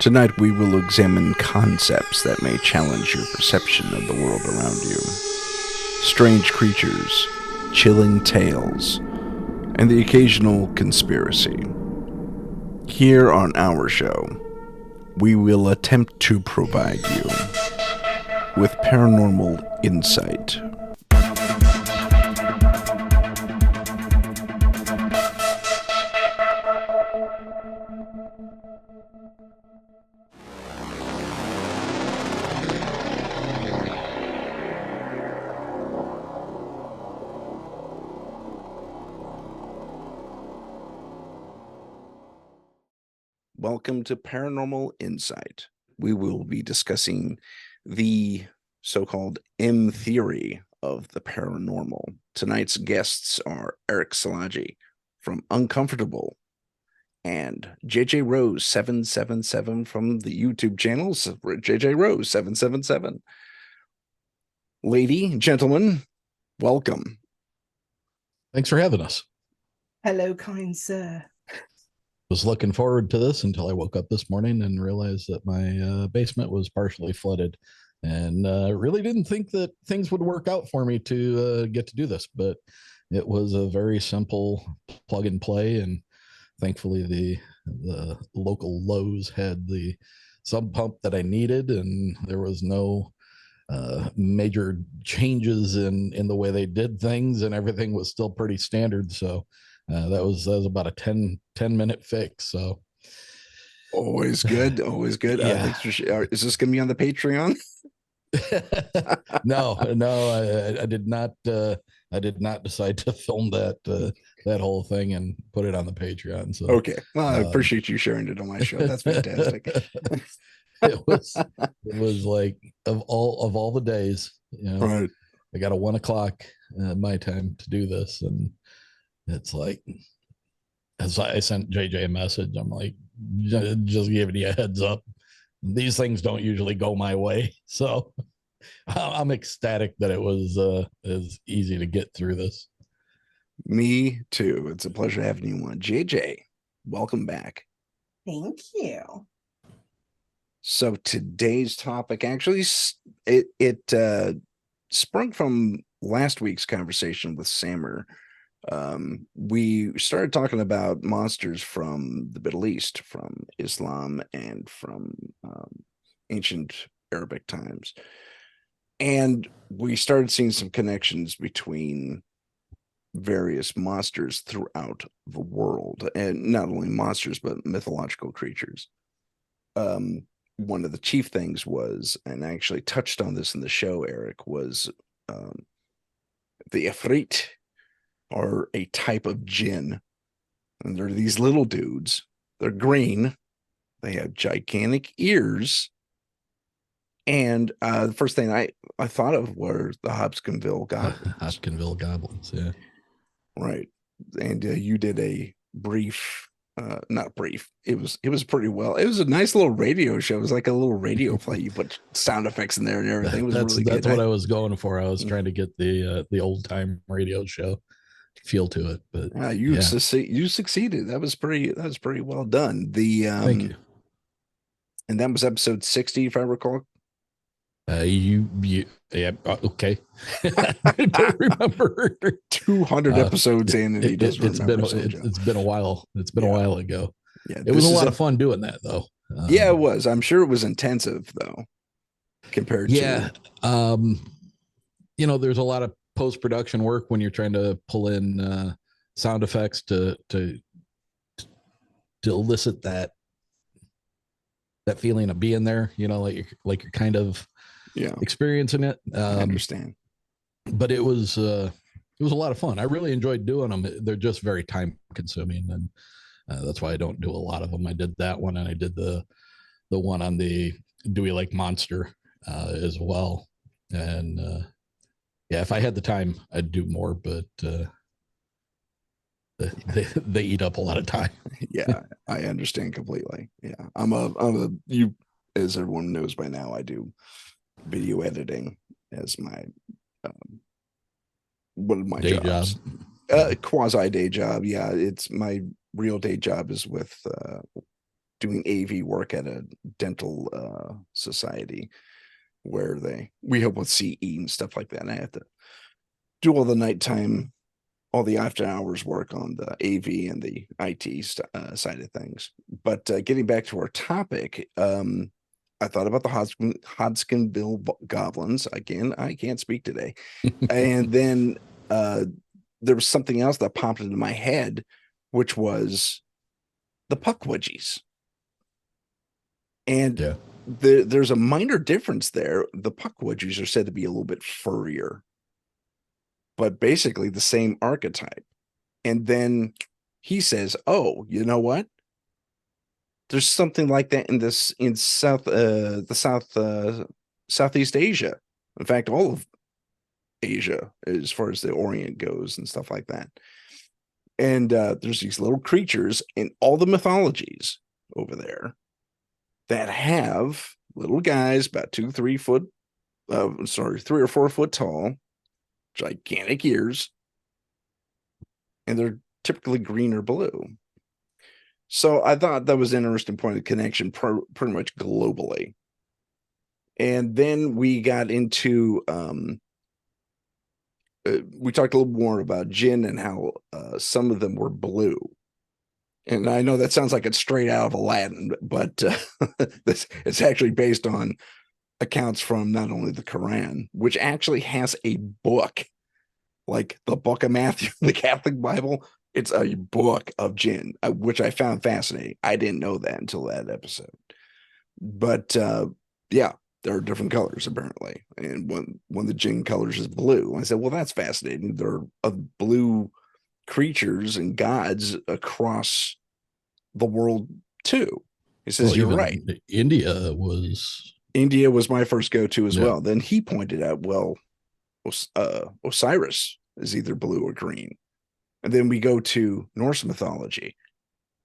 Tonight we will examine concepts that may challenge your perception of the world around you. Strange creatures, chilling tales, and the occasional conspiracy. Here on our show, we will attempt to provide you with paranormal insight. Welcome to Paranormal Insight. We will be discussing the so-called M-Theory of the paranormal. Tonight's guests are Erick Szilagy from Uncomfortable and JJROSE777 from the YouTube channel, JJROSE777. Lady, gentlemen, welcome. Thanks for having us. Hello, kind sir. Was looking forward to this until I woke up this morning and realized that my basement was partially flooded, and really didn't think that things would work out for me to get to do this, but it was a very simple plug and play, and thankfully the local Lowe's had the sump pump that I needed, and there was no major changes in the way they did things, and everything was still pretty standard. So that was about a 10 minute fix. So always good. Yeah. Is this gonna be on the Patreon? No, I did not decide to film that whole thing and put it on the Patreon. So okay, well, I appreciate you sharing it on my show. That's fantastic. it was like of all the days, Right. I got a 1 o'clock my time to do this, and it's like, as I sent JJ a message, I'm like, just giving you a heads up, these things don't usually go my way. So I'm ecstatic that it was as easy to get through this. Me too. It's a pleasure having you on. JJ, welcome back. Thank you. So today's topic, actually, it sprung from last week's conversation with Samer. We started talking about monsters from the Middle East, from Islam, and from ancient Arabic times. And we started seeing some connections between various monsters throughout the world, and not only monsters, but mythological creatures. One of the chief things was, and I actually touched on this in the show, Eric, was the Ifrit, are a type of jinn, and they're these little dudes. They're green. They have gigantic ears, and the first thing I thought of were the Hopkinsville goblins. Hopkinsville goblins, yeah, right. And you did a brief, not brief. It was pretty well. It was a nice little radio show. It was like a little radio play. You put sound effects in there and everything. It was really good. That's what I was going for. I was trying to get the old time radio show feel to it, but you succeeded. That was pretty well done. Thank you. And that was episode 60, if I recall. Yeah, okay. I don't remember. 200 episodes in, and he doesn't remember. It's been a while. It's been a while ago. Yeah, it was a lot of fun doing that, though. Yeah, it was. I'm sure it was intensive, though, compared to. There's a lot of post-production work when you're trying to pull in sound effects to elicit that feeling of being there, like you're kind of experiencing it. I understand. But it was a lot of fun. I really enjoyed doing them. They're just very time consuming, and that's why I don't do a lot of them. I did that one, and I did the one on the Do We Like Monster as well. And if I had the time, I'd do more, but they eat up a lot of time. Yeah, I understand completely. Yeah, you, as everyone knows by now, I do video editing as my one of my day jobs. Quasi day job. Yeah, it's my real day job is with doing AV work at a dental society where we help with CE and stuff like that. And I have to do all the nighttime, all the after hours work on the AV and the IT side of things. But getting back to our topic, I thought about the Hodgskinville goblins. Again, I can't speak today. And then there was something else that popped into my head, which was the Puckwudgies. And there's a minor difference there. The Puckwudgies are said to be a little bit furrier, but basically the same archetype. And then he says, "Oh, you know what? There's something like that in Southeast Asia. In fact, all of Asia, as far as the Orient goes and stuff like that. And there's these little creatures in all the mythologies over there that have little guys about 3 or 4 foot tall, gigantic ears, and they're typically green or blue." So I thought that was an interesting point of connection, pretty much globally. And then we got into we talked a little more about jinn and how some of them were blue. And I know that sounds like it's straight out of Aladdin, but it's actually based on accounts from not only the Quran, which actually has a book, like the Book of Matthew, the Catholic Bible. It's a book of jinn, which I found fascinating. I didn't know that until that episode. But yeah, there are different colors apparently, and one of the jinn colors is blue. I said, well, that's fascinating. There are blue creatures and gods across the world too. He says, well, you're right. India was my first go-to as well. Then he pointed out, well, Osiris is either blue or green. And then we go to Norse mythology.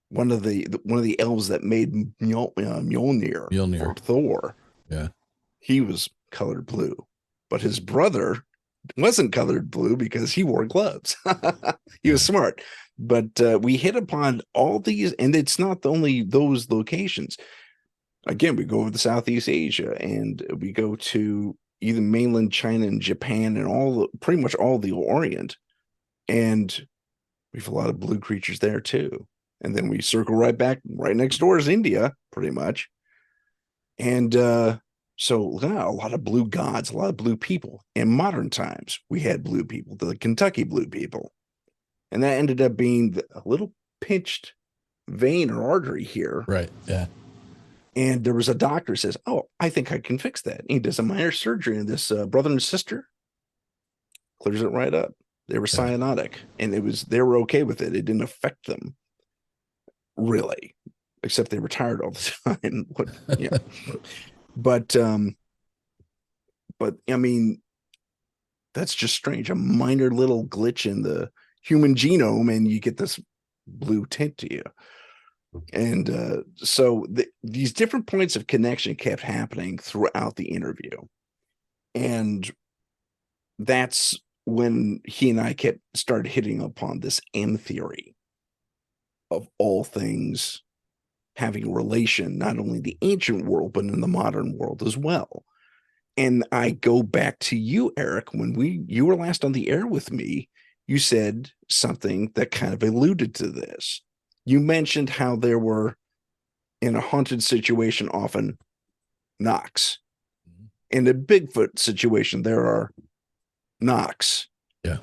One of the elves that made Mjolnir for Thor. Yeah. He was colored blue, but his brother wasn't colored blue because he wore gloves. He was smart. But we hit upon all these, and it's not only those locations. Again, we go over to Southeast Asia, and we go to either mainland China and Japan and pretty much all the Orient. And we have a lot of blue creatures there too. And then we circle right back, right next door is India, pretty much. And so a lot of blue gods, a lot of blue people. In modern times, we had blue people, the Kentucky blue people. And that ended up being a little pinched vein or artery here. Right. Yeah. And there was a doctor who says, "Oh, I think I can fix that." And he does a minor surgery, and this brother and sister clears it right up. They were cyanotic, and they were okay with it. It didn't affect them really, except they were tired all the time. But I mean, that's just strange. A minor little glitch in the human genome, and you get this blue tint to you. And so these different points of connection kept happening throughout the interview. And that's when he and I started hitting upon this M-Theory of all things having relation, not only in the ancient world, but in the modern world as well. And I go back to you, Eric, when you were last on the air with me, you said something that kind of alluded to this. You mentioned how there were, in a haunted situation, often knocks. In a Bigfoot situation, there are knocks. Yeah.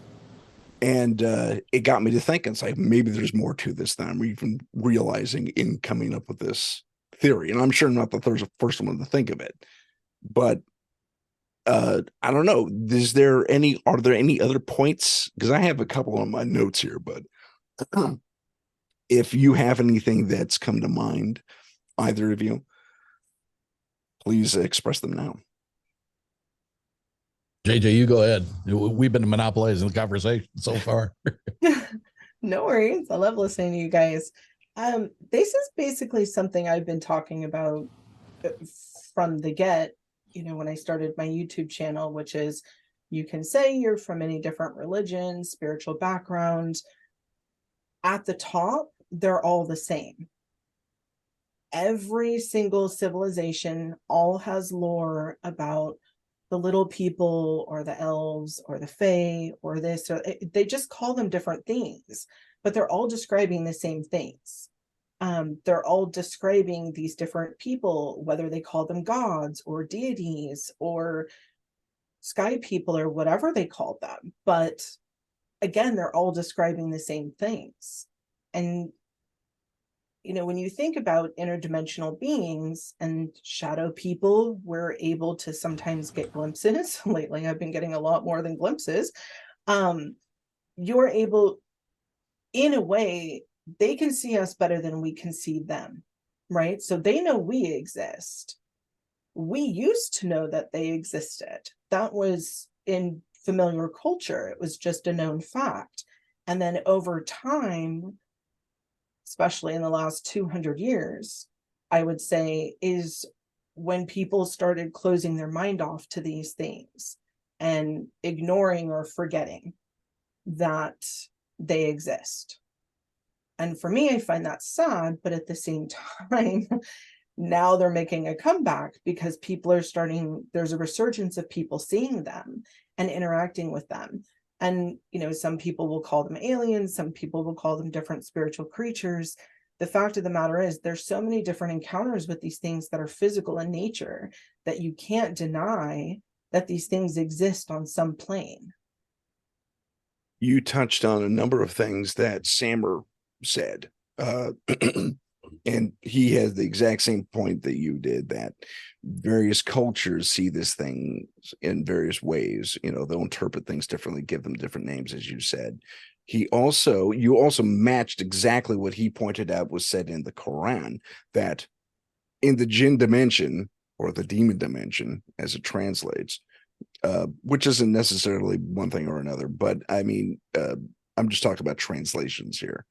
And it got me to thinking, it's like, maybe there's more to this than I'm even realizing in coming up with this theory. And I'm sure I'm not the first one to think of it. But I don't know. Are there any other points? Because I have a couple on my notes here, but if you have anything that's come to mind, either of you, please express them now. JJ, you go ahead. We've been monopolizing the conversation so far. No worries. I love listening to you guys. This is basically something I've been talking about from the get, when I started my YouTube channel, which is, you can say you're from any different religion, spiritual background. At the top, they're all the same. every single civilization all has lore about the little people or the elves or the fae or this, or they just call them different things, but they're all describing the same things. They're all describing these different people, whether they call them gods or deities or sky people or whatever they call them. But again, they're all describing the same things. And when you think about interdimensional beings and shadow people, we're able to sometimes get glimpses. Lately, I've been getting a lot more than glimpses. You're able, in a way, they can see us better than we can see them, right? So they know we exist. We used to know that they existed. That was in familiar culture. It was just a known fact. And then over time, especially in the last 200 years, I would say, is when people started closing their mind off to these things and ignoring or forgetting that they exist. And for me, I find that sad, but at the same time, now they're making a comeback because people are there's a resurgence of people seeing them and interacting with them. And, some people will call them aliens, some people will call them different spiritual creatures. The fact of the matter is, there's so many different encounters with these things that are physical in nature that you can't deny that these things exist on some plane. You touched on a number of things that Sammer said. And he has the exact same point that you did, that various cultures see this thing in various ways. They'll interpret things differently, give them different names, as you said. You also matched exactly what he pointed out was said in the Quran, that in the jinn dimension, or the demon dimension, as it translates, which isn't necessarily one thing or another, but I mean, I'm just talking about translations here.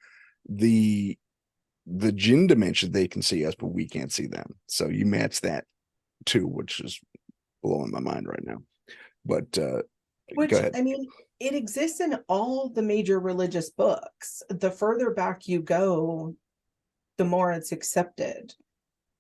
The jinn dimension, they can see us, but we can't see them. So you match that too, which is blowing my mind right now. But go ahead. I mean, it exists in all the major religious books. The further back you go, the more it's accepted.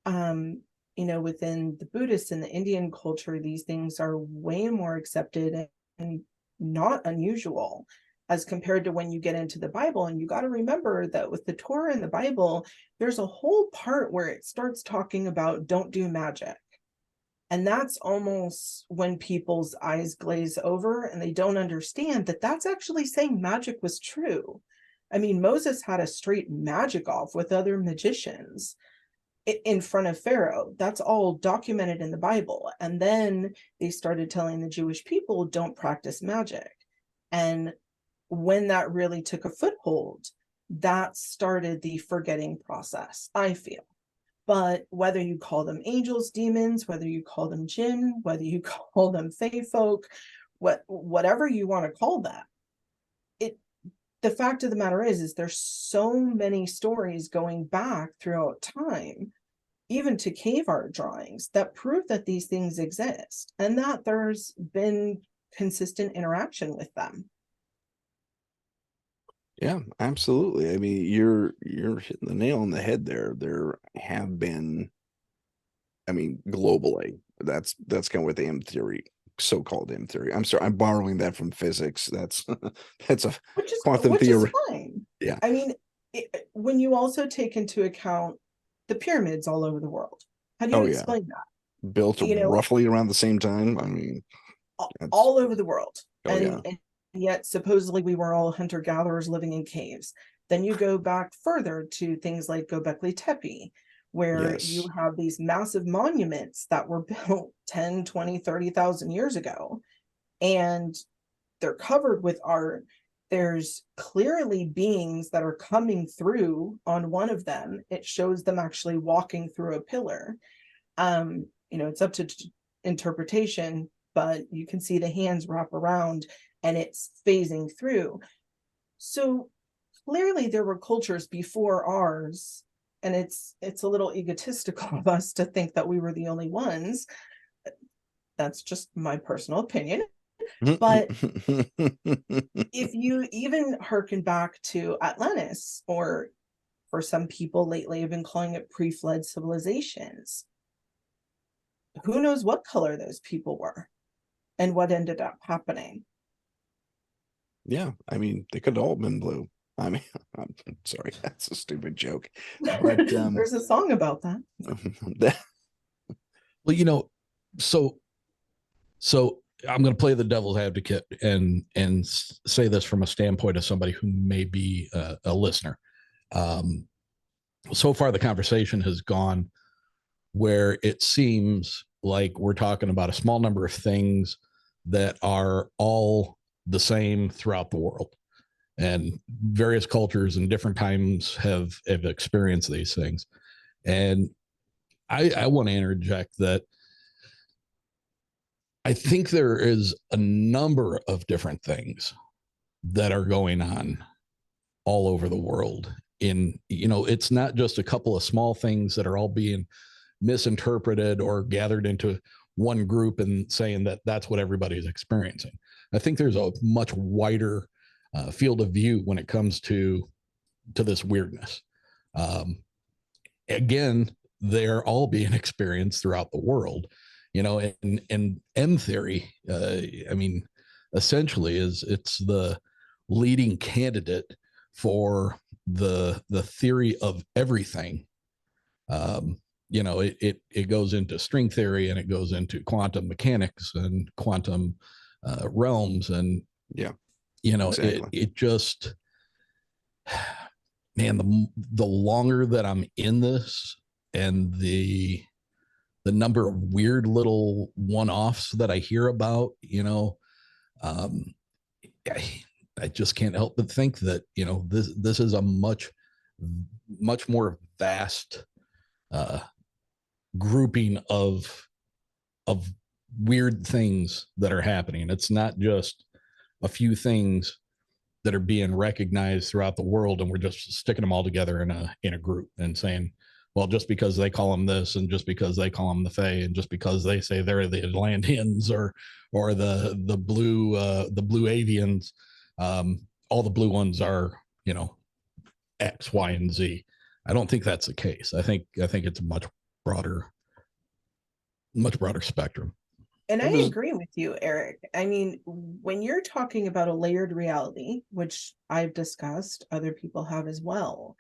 Within the Buddhist and the Indian culture, these things are way more accepted and not unusual as compared to when you get into the Bible. And you got to remember that with the Torah and the Bible, there's a whole part where it starts talking about don't do magic. And that's almost when people's eyes glaze over and they don't understand that that's actually saying magic was true. I mean, Moses had a straight magic off with other magicians in front of Pharaoh. That's all documented in the Bible. And then they started telling the Jewish people, don't practice magic. And when that really took a foothold, that started the forgetting process, I feel. But whether you call them angels, demons, whether you call them jinn, whether you call them fae folk, whatever you want to call that, the fact of the matter is there's so many stories going back throughout time, even to cave art drawings, that prove that these things exist and that there's been consistent interaction with them. Yeah, absolutely. I mean, you're hitting the nail on the head there. There have been, I mean, globally, that's kind of what the M-Theory, so-called M-Theory. I'm sorry, I'm borrowing that from physics. That's a quantum theory. Is fine. Yeah. I mean, when you also take into account the pyramids all over the world, how do you explain that? Built roughly around the same time. I mean, all over the world. And yet supposedly we were all hunter-gatherers living in caves. Then you go back further to things like Göbekli Tepe, where you have these massive monuments that were built 10, 20, 30,000 years ago. And they're covered with art. There's clearly beings that are coming through on one of them. It shows them actually walking through a pillar. It's up to interpretation, but you can see the hands wrap around and it's phasing through. So clearly there were cultures before ours, and it's a little egotistical of us to think that we were the only ones. That's just my personal opinion. But if you even hearken back to Atlantis or For some people lately have been calling it pre-flood civilizations. Who knows what color those people were and what ended up happening? Yeah, I mean, they could have all been blue. I mean, I'm sorry, that's a stupid joke, but There's a song about that. Well, you know, so I'm going to play the devil's advocate and say this from a standpoint of somebody who may be a listener. So far, the conversation has gone where it seems like we're talking about a small number of things that are all the same throughout the world, and various cultures and different times have experienced these things. And I want to interject that I think there is a number of different things that are going on all over the world. In, you know, it's not just a couple of small things that are all being misinterpreted or gathered into one group and saying that that's what everybody's experiencing. I think there's a much wider field of view when it comes to this weirdness. Again, they're all being experienced throughout the world, you know. And M theory, I mean, essentially it's the leading candidate for the theory of everything. You know, it goes into string theory, and it goes into quantum mechanics and quantum realms, and yeah, you know, exactly. it just, man, the longer that I'm in this, and the number of weird little one-offs that I hear about, you know, um, I just can't help but think that, you know, this is a much more vast uh, grouping of weird things that are happening. It's not just a few things that are being recognized throughout the world, and we're just sticking them all together in a group and saying, well, just because they call them this, and just because they call them the Fae, and just because they say they're the Atlanteans or the blue avians, all the blue ones are, you know, X, Y, and Z. I don't think that's the case. I think it's a much broader spectrum. And It I was agree with you, Eric. I mean, when you're talking about a layered reality, which I've discussed, other people have as well,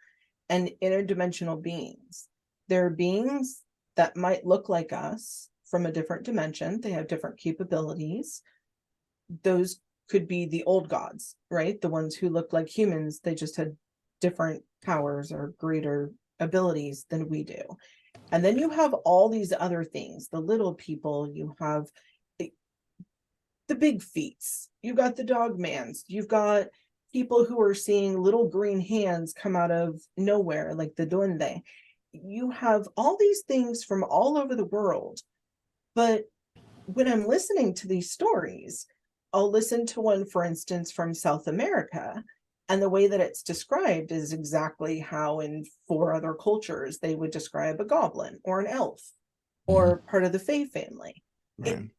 and interdimensional beings, there are beings that might look like us from a different dimension. They have different capabilities. Those could be the old gods, right? The ones who look like humans, they just had different powers or greater abilities than we do. And then you have all these other things, the little people, you have the big feats, you've got the dogmans, you've got people who are seeing little green hands come out of nowhere, like the duende. You have all these things from all over the world. But when I'm listening to these stories, I'll listen to one, for instance, from South America, and the way that it's described is exactly how in 4 other cultures they would describe a goblin or an elf or part of the Fae family. right.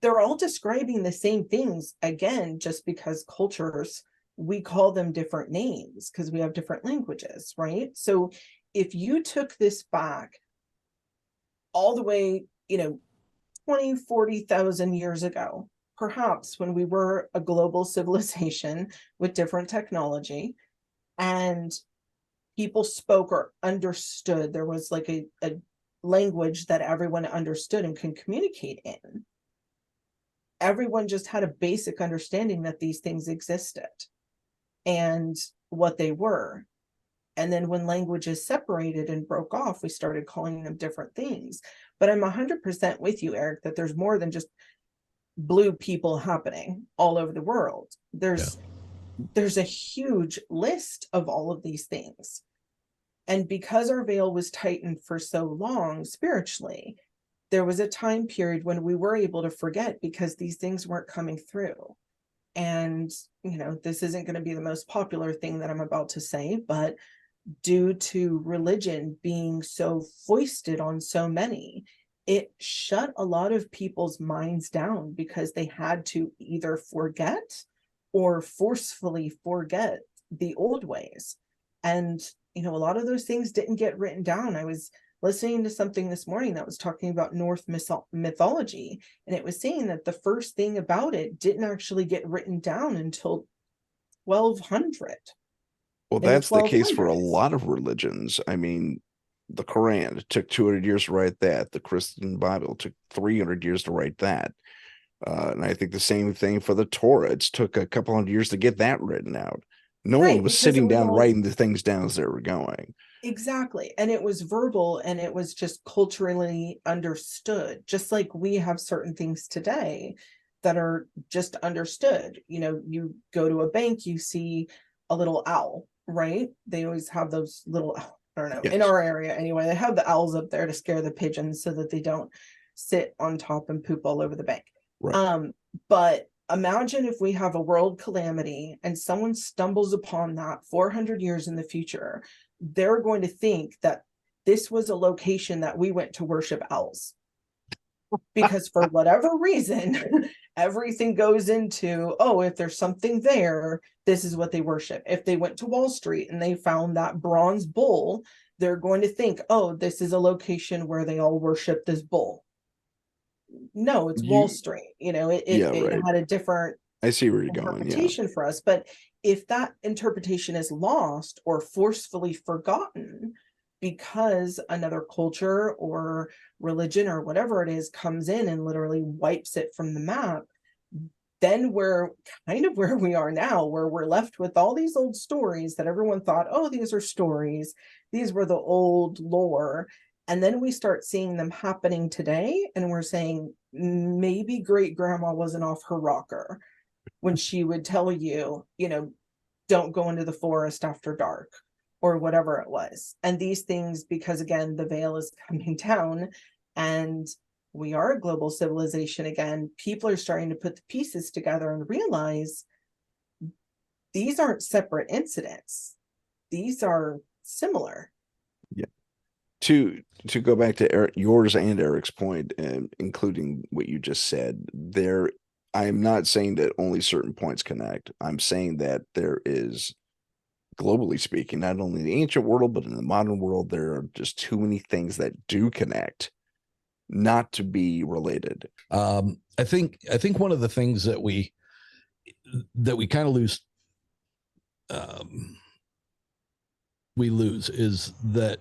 They're all describing the same things, again, just because cultures, we call them different names because we have different languages, right? So if you took this back all the way, you know, 20, 40,000 years ago, perhaps when we were a global civilization with different technology, and people spoke or understood, there was like a language that everyone understood and can communicate in. Everyone just had a basic understanding that these things existed and what they were. And then when languages separated and broke off, we started calling them different things. But I'm 100% with you, Eric, that there's more than just blue people happening all over the world. There's a huge list of all of these things. And because our veil was tightened for so long spiritually, there was a time period when we were able to forget because these things weren't coming through. And, you know, this isn't going to be the most popular thing that I'm about to say, but due to religion being so foisted on so many, it shut a lot of people's minds down because they had to either forget or forcefully forget the old ways. And you know, a lot of those things didn't get written down. I was listening to something this morning that was talking about Norse mythology, and it was saying that the first thing about it didn't actually get written down until 1200. Well, In the that's the case for a 1200s. lot of religions. I mean, the Quran, it took 200 years to write that. The Christian Bible took 300 years to write that. And I think the same thing for the Torah. It's took a couple hundred years to get that written out. No one Right, was because it sitting was down all writing the things down as they were going. exactly, and it was verbal, and it was just culturally understood, just like we have certain things today that are just understood. You know, you go to a bank, you see a little owl, right? They always have those little, I don't know, in Yes. our area anyway, they have the owls up there to scare the pigeons so that they don't sit on top and poop all over the bank. Right. But imagine if we have a world calamity and someone stumbles upon that 400 years in the future, they're going to think that this was a location that we went to worship owls. Because for whatever reason, everything goes into, oh, if there's something there, this is what they worship. If they went to Wall Street and they found that bronze bull, they're going to think, oh, this is a location where they all worship this bull. No, it's Wall Street. You know, Yeah, it right. had a different I see where you're going. Yeah. interpretation for us. But if that interpretation is lost or forcefully forgotten because another culture or religion or whatever it is comes in and literally wipes it from the map, then we're kind of where we are now, where we're left with all these old stories that everyone thought, oh, these are stories. These were the old lore. And then we start seeing them happening today. And we're saying, maybe great grandma wasn't off her rocker when she would tell you, you know, don't go into the forest after dark or whatever it was. And these things, because again, the veil is coming down and we are a global civilization again, people are starting to put the pieces together and realize these aren't separate incidents. These are similar. Yeah. To go back to Eric, yours and Eric's point, and including what you just said, there, I'm not saying that only certain points connect. I'm saying that there is, globally speaking, not only in the ancient world, but in the modern world, there are just too many things that do connect, not to be related. I think one of the things that we kind of lose, we lose is that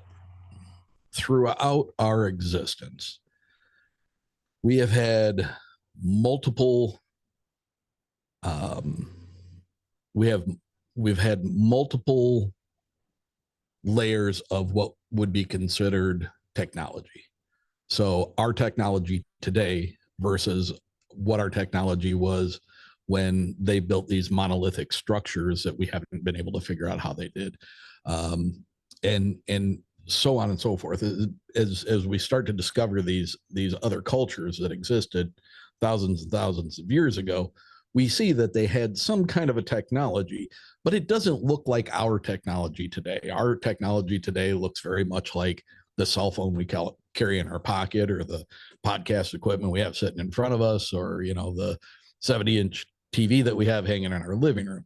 throughout our existence, we have had multiple, we've had multiple layers of what would be considered technology. So our technology today versus what our technology was when they built these monolithic structures that we haven't been able to figure out how they did, and so on and so forth. As we start to discover these other cultures that existed thousands and thousands of years ago, we see that they had some kind of a technology, but it doesn't look like our technology today. Our technology today looks very much like the cell phone we carry in our pocket, or the podcast equipment we have sitting in front of us, or, you know, the 70-inch TV that we have hanging in our living room.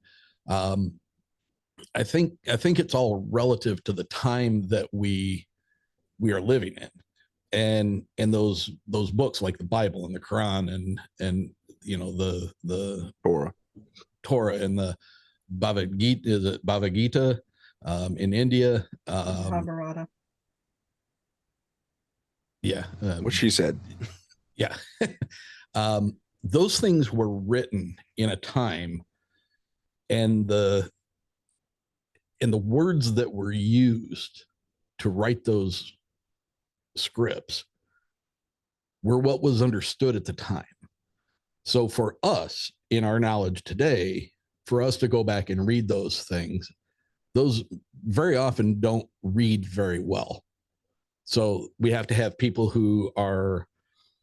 I think it's all relative to the time that we are living in, and those books like the Bible and the Quran and you know the Torah and the Bhagavad Gita, is it Bhagavad Gita in India? Yeah, What she said. Yeah. Those things were written in a time, and the words that were used to write those scripts were what was understood at the time. So for us, in our knowledge today, for us to go back and read those things, those very often don't read very well. So we have to have people who are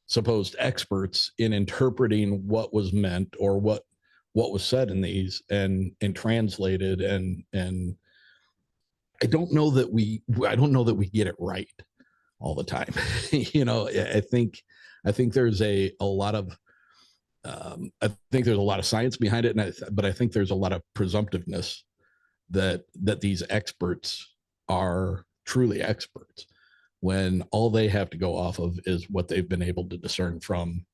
supposed experts in interpreting what was meant, or what was said in these, and translated, and I don't know that we get it right all the time. You know, I think there's a lot of I think there's a lot of science behind it, but I think there's a lot of presumptiveness that these experts are truly experts when all they have to go off of is what they've been able to discern from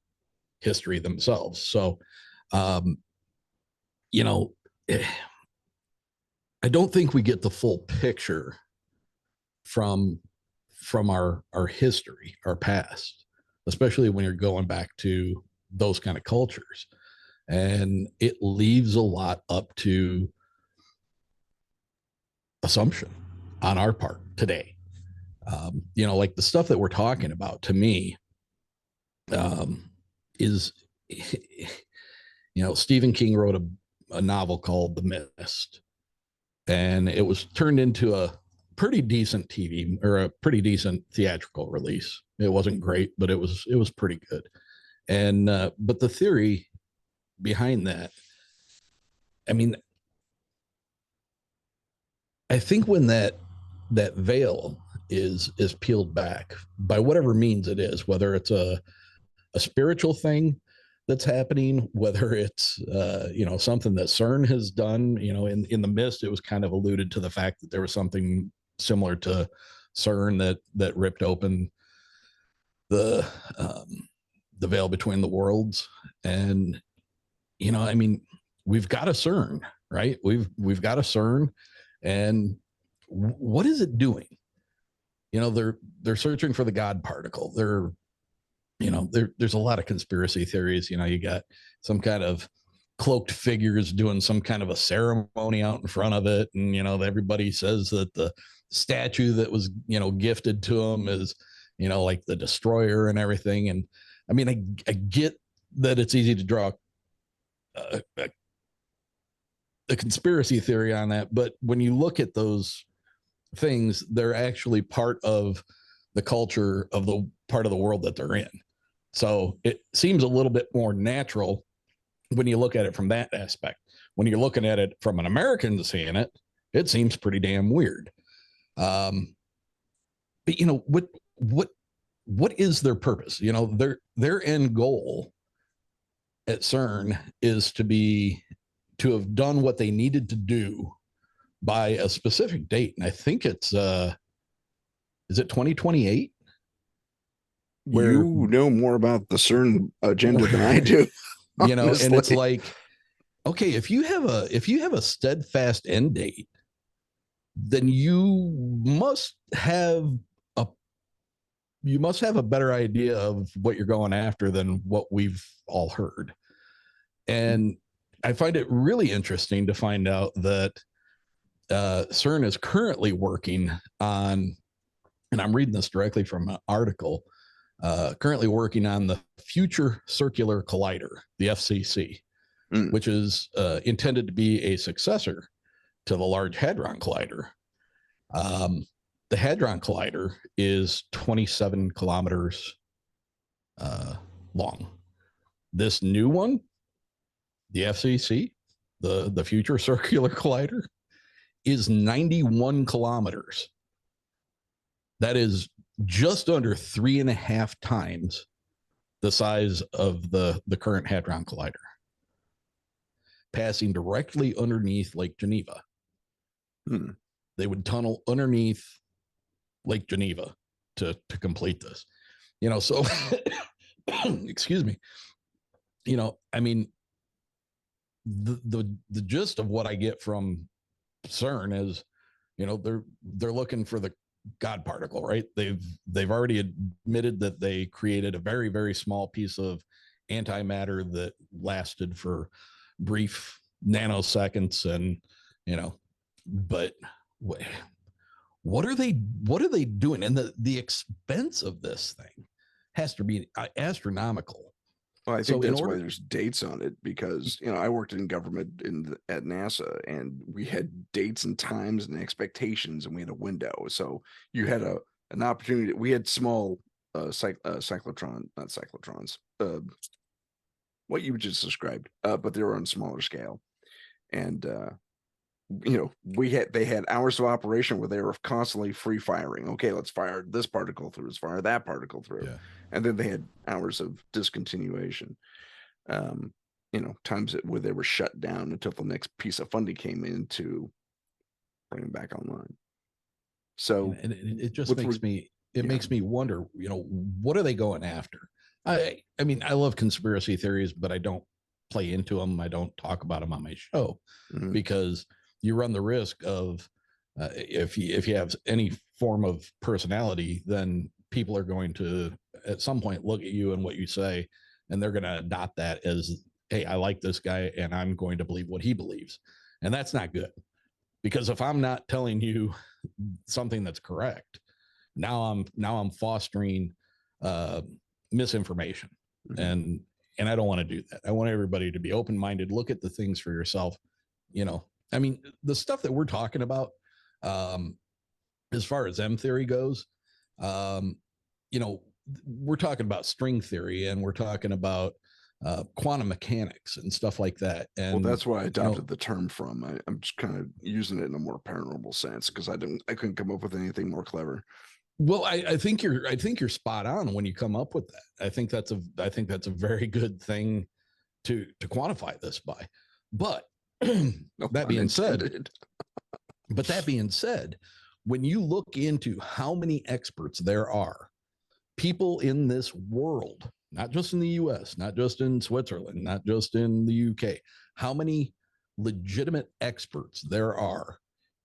history themselves. So, you know, I don't think we get the full picture from our history, our past, especially when you're going back to those kind of cultures. And it leaves a lot up to assumption on our part today. You know, like the stuff that we're talking about to me is, you know, Stephen King wrote a novel called The Mist, and it was turned into a pretty decent TV or a pretty decent theatrical release. It wasn't great, but it was pretty good. And but the theory behind that, I mean, I think when that veil is peeled back by whatever means it is, whether it's a spiritual thing that's happening, whether it's you know, something that CERN has done, you know, in The Mist, it was kind of alluded to the fact that there was something similar to CERN that ripped open the veil between the worlds. And you know, I mean, we've got a CERN, right? We've got a CERN, and what is it doing? You know, they're searching for the God particle. You know, there's a lot of conspiracy theories. You know, you got some kind of cloaked figures doing some kind of a ceremony out in front of it, and you know, everybody says that the statue that was, you know, gifted to them is, you know, like the destroyer and everything. And I mean, I get that it's easy to draw a conspiracy theory on that, but when you look at those things, they're actually part of the culture of the part of the world that they're in. So it seems a little bit more natural when you look at it from that aspect. When you're looking at it from an American seeing it, it seems pretty damn weird. But you know, what is their purpose? You know, their end goal at CERN is to have done what they needed to do by a specific date. And I think it's is it 2028? You know more about the CERN agenda than I do. You know, honestly. and it's like, okay, if you have a steadfast end date, then you must have a better idea of what you're going after than what we've all heard. And I find it really interesting to find out that CERN is currently working on, and I'm reading this directly from an article, currently working on the Future Circular Collider, the FCC, which is intended to be a successor to the Large Hadron Collider. The Hadron Collider is 27 kilometers long. This new one, the FCC, the Future Circular Collider, is 91 kilometers. That is just under 3.5 times the size of the current Hadron Collider, passing directly underneath Lake Geneva. They would tunnel underneath Lake Geneva to complete this. You know, so excuse me. You know, I mean, the gist of what I get from CERN is, you know, they're looking for the God particle, right? They've already admitted that they created a very, very small piece of antimatter that lasted for brief nanoseconds, and you know, but what are they doing? And the expense of this thing has to be astronomical. Well, I think that's why there's dates on it, because you know, I worked in government at NASA, and we had dates and times and expectations, and we had a window. So you had an opportunity. We had small not cyclotrons, what you just described, but they were on a smaller scale. And you know, they had hours of operation where they were constantly free firing. Okay, let's fire this particle through, let's fire that particle through. Yeah. And then they had hours of discontinuation. You know, times where they were shut down until the next piece of funding came in to bring them back online. So and it just with makes yeah. makes me wonder, what are they going after? I mean, I love conspiracy theories, but I don't play into them. I don't talk about them on my show Mhm. because you run the risk of if you have any form of personality, then people are going to at some point look at you and what you say, and they're going to adopt that as, hey, I like this guy, and I'm going to believe what he believes, and that's not good. Because if I'm not telling you something that's correct, now I'm fostering misinformation, Mhm. and I don't want to do that. I want everybody to be open-minded, look at the things for yourself. I mean, the stuff that we're talking about, as far as M theory goes, um, we're talking about string theory, and we're talking about quantum mechanics and stuff like that. Well, And that's where I adopted the term from. I'm just kind of using it in a more paranormal sense because I couldn't come up with anything more clever. well, I think you're spot on when you come up with that. I think that's a very good thing to quantify this by. But No that pun being said, intended. when you look into how many experts there are, people in this world, not just in the US, not just in Switzerland, not just in the UK, how many legitimate experts there are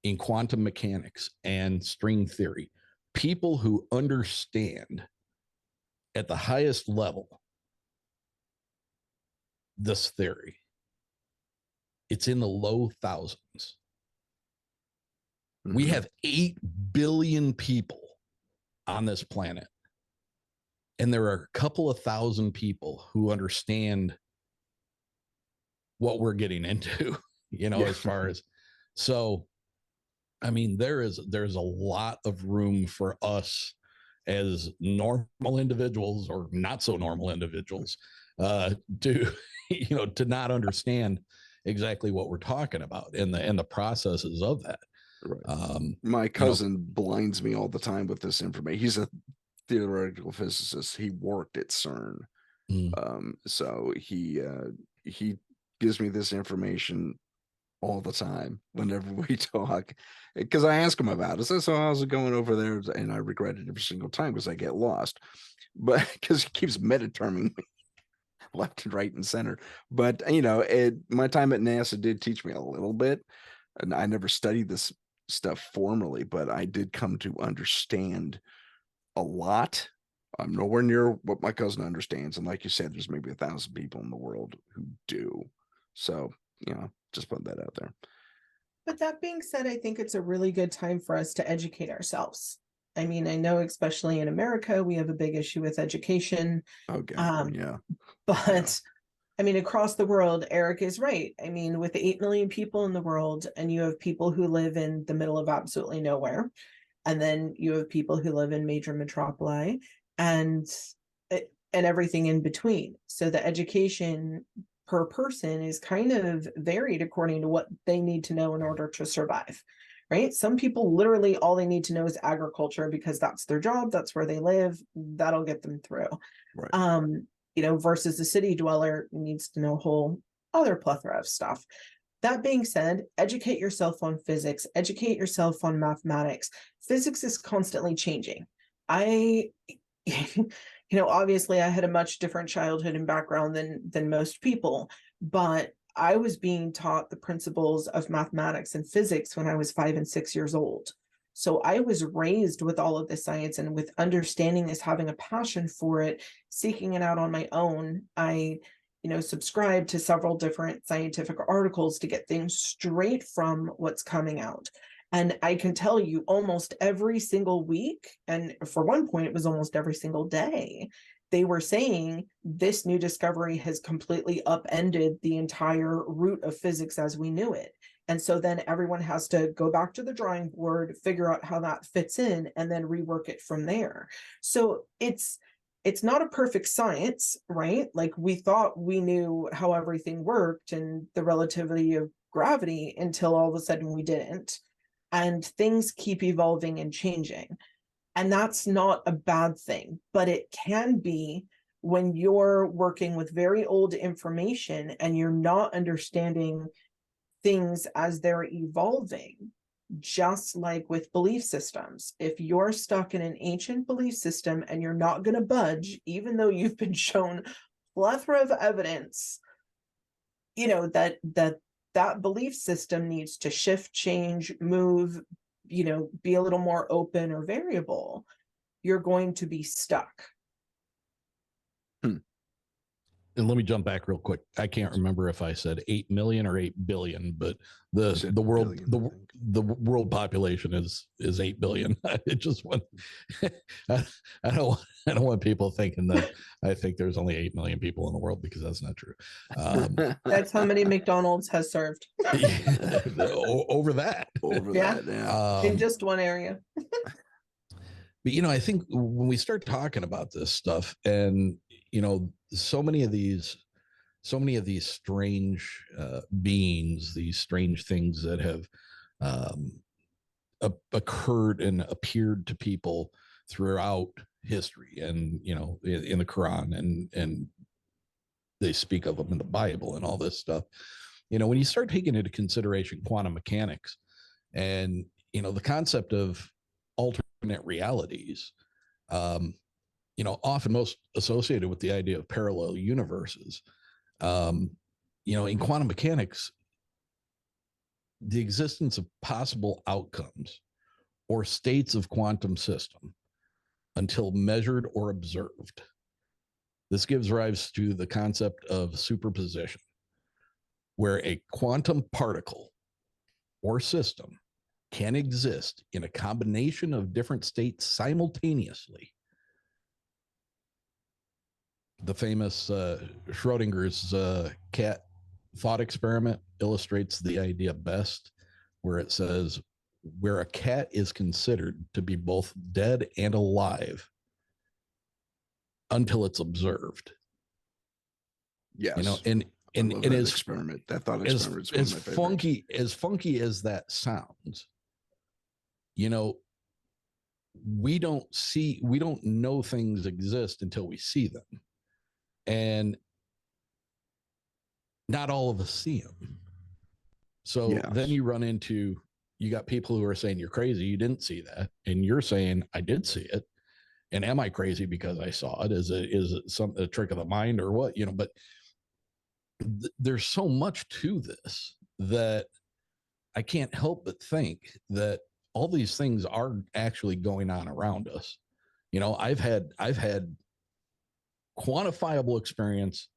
in quantum mechanics and string theory, people who understand at the highest level this theory, it's in the low thousands. We Mhm. have 8 billion people on this planet, and there are a couple of thousand people who understand what we're getting into, Yeah. as far as, so, I mean, there's a lot of room for us as normal individuals or not so normal individuals to, to not understand exactly what we're talking about and the processes of that. Right. Um, My you know, cousin blinds me all the time with this information. He's a theoretical physicist. He worked at CERN. mm, So he gives me this information all the time whenever we talk because I ask him about it. So how's it going over there? And I regret it every single time because I get lost. But because he keeps metaterming me left and right and center. But my time at NASA did teach me a little bit. And I never studied this stuff formally, but I did come to understand a lot. I'm nowhere near what my cousin understands. And like you said, there's maybe 1,000 people in the world who do. So, just put that out there. But that being said, I think it's a really good time for us to educate ourselves. I mean, I know especially in America, we have a big issue with education. Okay. Um, Yeah. Yeah. but I mean, across the world, Eric is right. I mean, with 8 million people in the world, and you have people who live in the middle of absolutely nowhere, and then you have people who live in major metropoli, and everything in between. So the education per person is kind of varied according to what they need to know in order to survive, right? Some people literally all they need to know is agriculture because that's their job, that's where they live, that'll get them through. Right. Versus the city dweller needs to know a whole other plethora of stuff. That being said, educate yourself on physics, educate yourself on mathematics. Physics is constantly changing. I obviously I had a much different childhood and background than most people, but I was being taught the principles of mathematics and physics when I was 5 and 6 years old. So I was raised with all of this science and with understanding this, having a passion for it, seeking it out on my own. I subscribe to several different scientific articles to get things straight from what's coming out. And I can tell you almost every single week, and for one point, it was almost every single day, they were saying this new discovery has completely upended the entire root of physics as we knew it. And so then everyone has to go back to the drawing board, figure out how that fits in, and then rework it from there. So it's not a perfect science, right? Like we thought we knew how everything worked and the relativity of gravity until all of a sudden we didn't. And things keep evolving and changing. And that's not a bad thing, but it can be when you're working with very old information and you're not understanding things as they're evolving. just like with belief systems. If you're stuck in an ancient belief system and you're not going to budge, even though you've been shown plethora of evidence, you know, that belief system needs to shift, change, move, you know, be a little more open or variable, you're going to be stuck. And let me jump back real quick. I can't remember if I said 8 million or 8 billion, but the world billion, the world population is 8 billion. It just went. I don't want people thinking that I think there's only 8 million people in the world, because that's not true. That's how many McDonald's has served. Over that. In just one area. But, you know, I think when we start talking about this stuff, and, you know, so many of these strange beings, these strange things that have occurred and appeared to people throughout history, and, you know, in the Quran, and they speak of them in the Bible and all this stuff. You know, when you start taking into consideration quantum mechanics and, you know, the concept of alternate realities, you know, often most associated with the idea of parallel universes. You know, in quantum mechanics, the existence of possible outcomes or states of quantum system until measured or observed. This gives rise to the concept of superposition, where a quantum particle or system can exist in a combination of different states simultaneously. The famous Schrodinger's cat thought experiment illustrates the idea best, where it says, where a cat is considered to be both dead and alive until it's observed. Yes. You know, and as experiment, that thought experiment is as funky as that sounds, you know, we don't know things exist until we see them. And not all of us see them. So then you run into, you got people who are saying you're crazy, you didn't see that. And you're saying, I did see it. And am I crazy because I saw it? Is it a trick of the mind or what? You know, but there's so much to this that I can't help but think that all these things are actually going on around us. You know, I've had quantifiable experience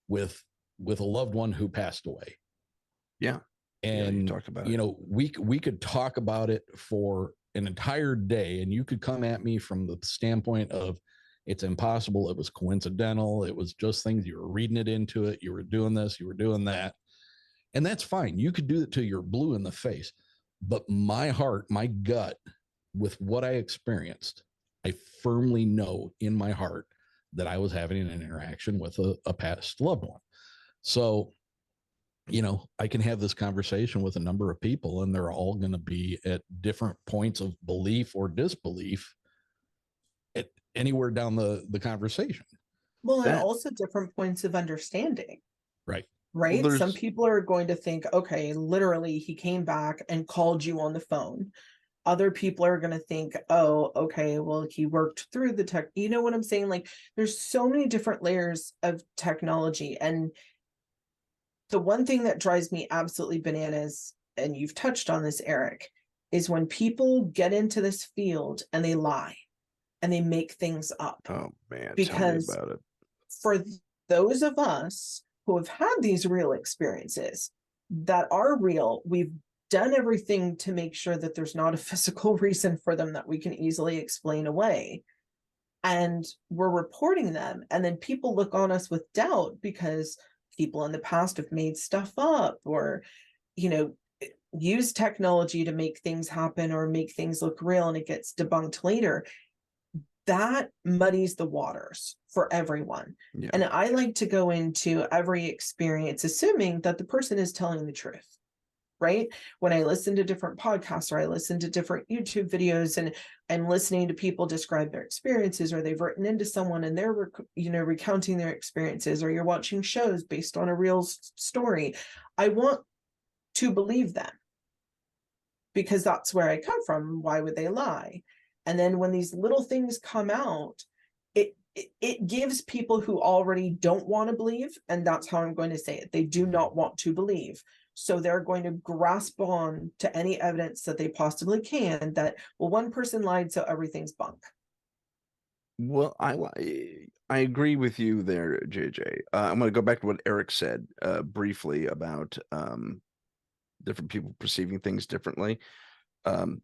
with a loved one who passed away. Yeah. And you talked about it. You know, we could talk about it for an entire day, and you could come at me from the standpoint of it's impossible, it was coincidental, it was just things, you were reading it into it, you were doing this, you were doing that. And that's fine. You could do it till you're blue in the face. But my heart, my gut, with what I experienced, I firmly know in my heart that I was having an interaction with a past loved one. So, you know, I can have this conversation with a number of people, and they're all going to be at different points of belief or disbelief at anywhere down the conversation. Well, and also different points of understanding. Right. Right. Well, some people are going to think, okay, literally, he came back and called you on the phone. Other people are going to think, oh, okay, well, he worked through the tech. You know what I'm saying? Like, there's so many different layers of technology. And the one thing that drives me absolutely bananas, and you've touched on this, Eric, is when people get into this field and they lie and they make things up. Oh, man. Because tell me about it. For those of us who have had these real experiences that are real, we've done everything to make sure that there's not a physical reason for them that we can easily explain away. And we're reporting them. And then people look on us with doubt because people in the past have made stuff up or, you know, use technology to make things happen or make things look real, and it gets debunked later. That muddies the waters for everyone. Yeah. And I like to go into every experience assuming that the person is telling the truth. Right? When I listen to different podcasts or I listen to different YouTube videos and I'm listening to people describe their experiences, or they've written into someone and they're, recounting their experiences, or you're watching shows based on a real story, I want to believe them. because that's where I come from. Why would they lie? And then when these little things come out, it gives people who already don't want to believe, and that's how I'm going to say it. They do not want to believe. So they're going to grasp on to any evidence that they possibly can that, well, one person lied, so everything's bunk. Well, I agree with you there, JJ. I'm going to go back to what Eric said briefly about different people perceiving things differently.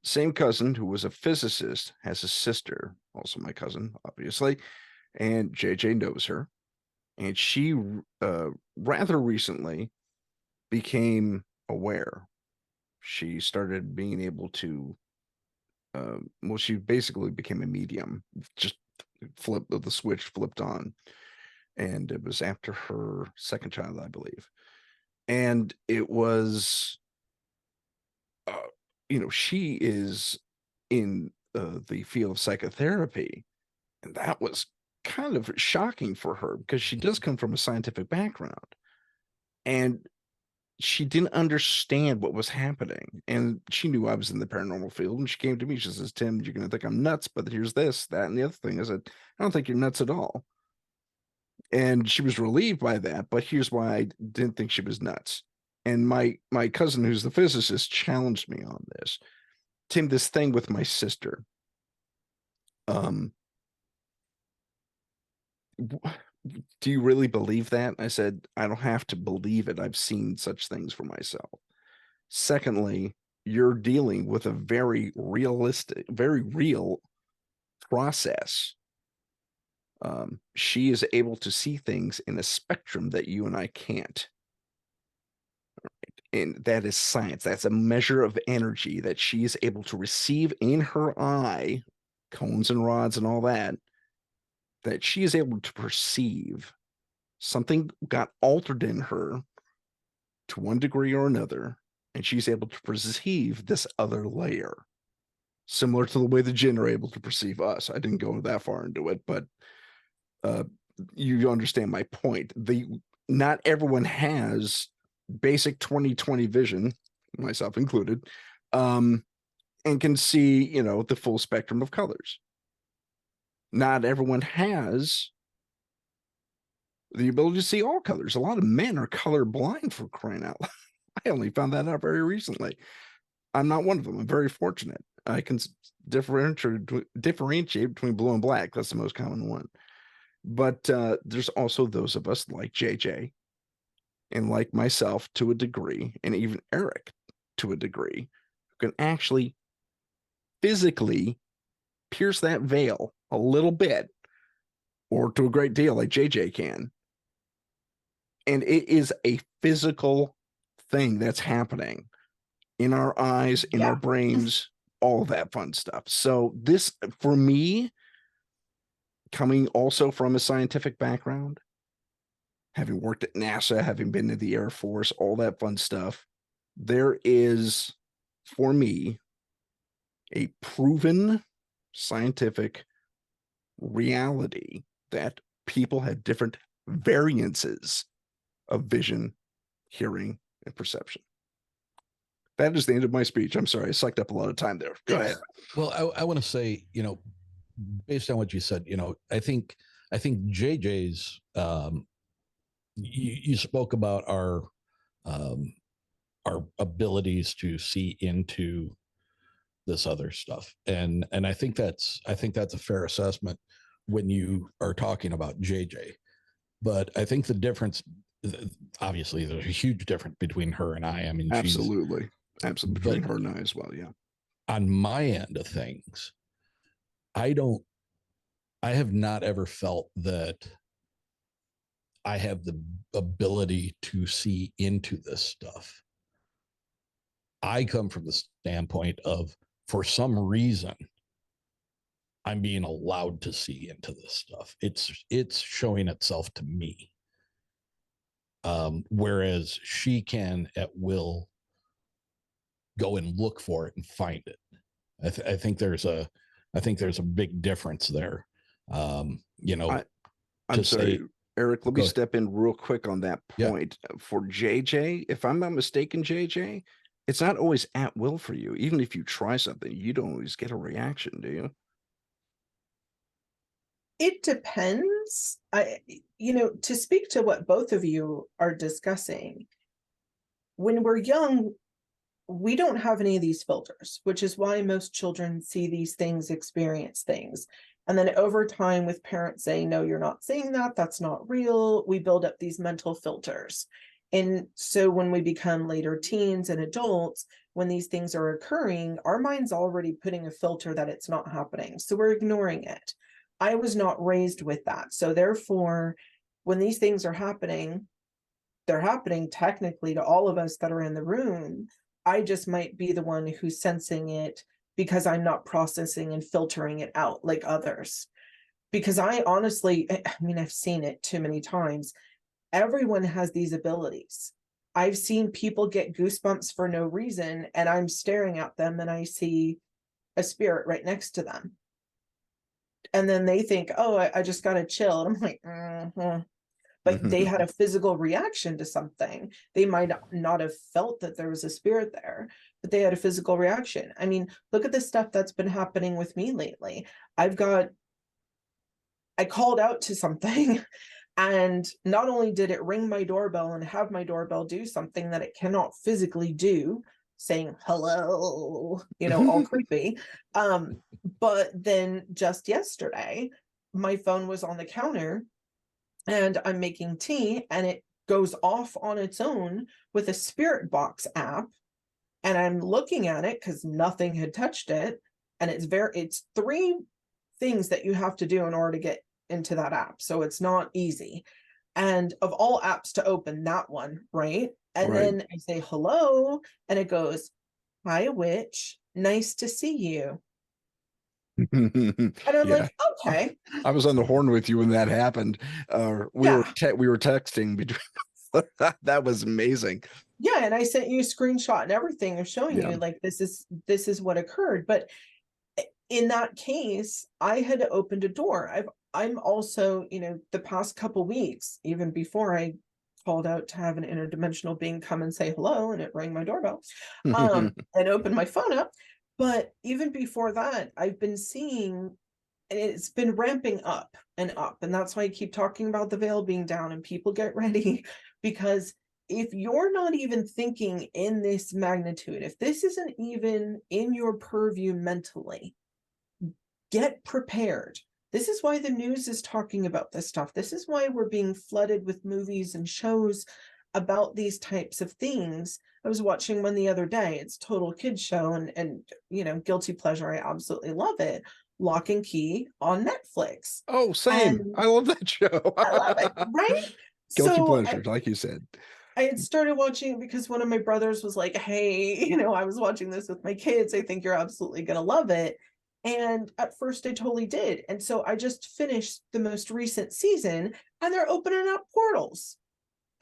Same cousin who was a physicist has a sister, also my cousin, obviously, and JJ knows her, and she rather recently became aware. She started being able to, well, she basically became a medium, just the switch flipped on, and it was after her second child, I believe, and it was she is in the field of psychotherapy, and that was kind of shocking for her because she does come from a scientific background, and she didn't understand what was happening. And she knew I was in the paranormal field, and she came to me. She says, "Tim, you're going to think I'm nuts, but here's this, that, and the other thing." I said, "I don't think you're nuts at all." And she was relieved by that, but here's why I didn't think she was nuts. And my cousin, who's the physicist, challenged me on this. Tim, this thing with my sister. Do you really believe that? I said, I don't have to believe it. I've seen such things for myself. Secondly, you're dealing with a very realistic, very real process. She is able to see things in a spectrum that you and I can't. And that is science. That's a measure of energy that she is able to receive in her eye, cones and rods and all that, that she is able to perceive. Something got altered in her to one degree or another, and she's able to perceive this other layer, similar to the way the jinn are able to perceive us. I didn't go that far into it, but you understand my point. Not everyone has basic 20/20 vision, myself included, and can see, the full spectrum of colors. Not everyone has the ability to see all colors. A lot of men are colorblind, for crying out loud. I only found that out very recently. I'm not one of them. I'm very fortunate. I can differentiate between blue and black. That's the most common one. But there's also those of us like JJ and like myself to a degree, and even Eric to a degree, who can actually physically pierce that veil a little bit, or to a great deal like JJ can. And it is a physical thing that's happening in our eyes, in our brains, all that fun stuff. So this, for me, coming also from a scientific background, having worked at NASA, having been in the Air Force, all that fun stuff, there is, for me, a proven scientific reality that people have different variances of vision, hearing, and perception. That is the end of my speech. I'm sorry, I sucked up a lot of time there. Go ahead. Well, I want to say, based on what you said, I think JJ's, you spoke about our abilities to see into this other stuff, and I think that's a fair assessment when you are talking about JJ. But I think the difference, obviously, there's a huge difference between her and I. I mean, absolutely between her and I as well. Yeah. On my end of things, I have not ever felt that I have the ability to see into this stuff. I come from the standpoint of, for some reason, I'm being allowed to see into this stuff. It's showing itself to me. Whereas she can at will go and look for it and find it. I think there's a big difference there. I'm sorry, Eric, let me step in real quick on that point. For JJ, if I'm not mistaken, JJ, it's not always at will for you. Even if you try something, you don't always get a reaction, do you? It depends. To speak to what both of you are discussing, when we're young, we don't have any of these filters, which is why most children see these things, experience things. And then over time, with parents saying, no, you're not seeing that, that's not real, we build up these mental filters. And so when we become later teens and adults, when these things are occurring, our mind's already putting a filter that it's not happening. So we're ignoring it. I was not raised with that. So therefore, when these things are happening, they're happening technically to all of us that are in the room. I just might be the one who's sensing it because I'm not processing and filtering it out like others. Because I honestly, I've seen it too many times. Everyone has these abilities. I've seen people get goosebumps for no reason, and I'm staring at them and I see a spirit right next to them. And then they think, oh, I just got to chill. And I'm like, but they had a physical reaction to something. They might not have felt that there was a spirit there, but they had a physical reaction. I mean, look at the stuff that's been happening with me lately. I called out to something, and not only did it ring my doorbell and have my doorbell do something that it cannot physically do, saying hello, all creepy. But then just yesterday, my phone was on the counter and I'm making tea, and it goes off on its own with a spirit box app. And I'm looking at it because nothing had touched it. And it's 3 things that you have to do in order to get into that app. So it's not easy. And of all apps to open, that one, right? And Right. then I say hello, and it goes, hi, witch, nice to see you. And I'm Yeah. like, okay. I was on the horn with you when that happened. We Yeah. were texting between. That was amazing. Yeah, and I sent you a screenshot and everything of showing Yeah. you like this is what occurred. But in that case, I had opened a door. I'm also, the past couple weeks, even before I called out to have an interdimensional being come and say hello, and it rang my doorbell, and opened my phone up. But even before that, I've been seeing, and it's been ramping up and up. And that's why I keep talking about the veil being down, and people get ready, because if you're not even thinking in this magnitude, if this isn't even in your purview mentally, get prepared. This is why the news is talking about this stuff. This is why we're being flooded with movies and shows about these types of things. I was watching one the other day. It's total kids show, and guilty pleasure. I absolutely love it. Lock and Key on Netflix. Oh, same. And I love that show. I love it, right? Guilty So pleasure, like you said. I had started watching it because one of my brothers was like, hey, I was watching this with my kids. I think you're absolutely going to love it. And at first I totally did. And so I just finished the most recent season, and they're opening up portals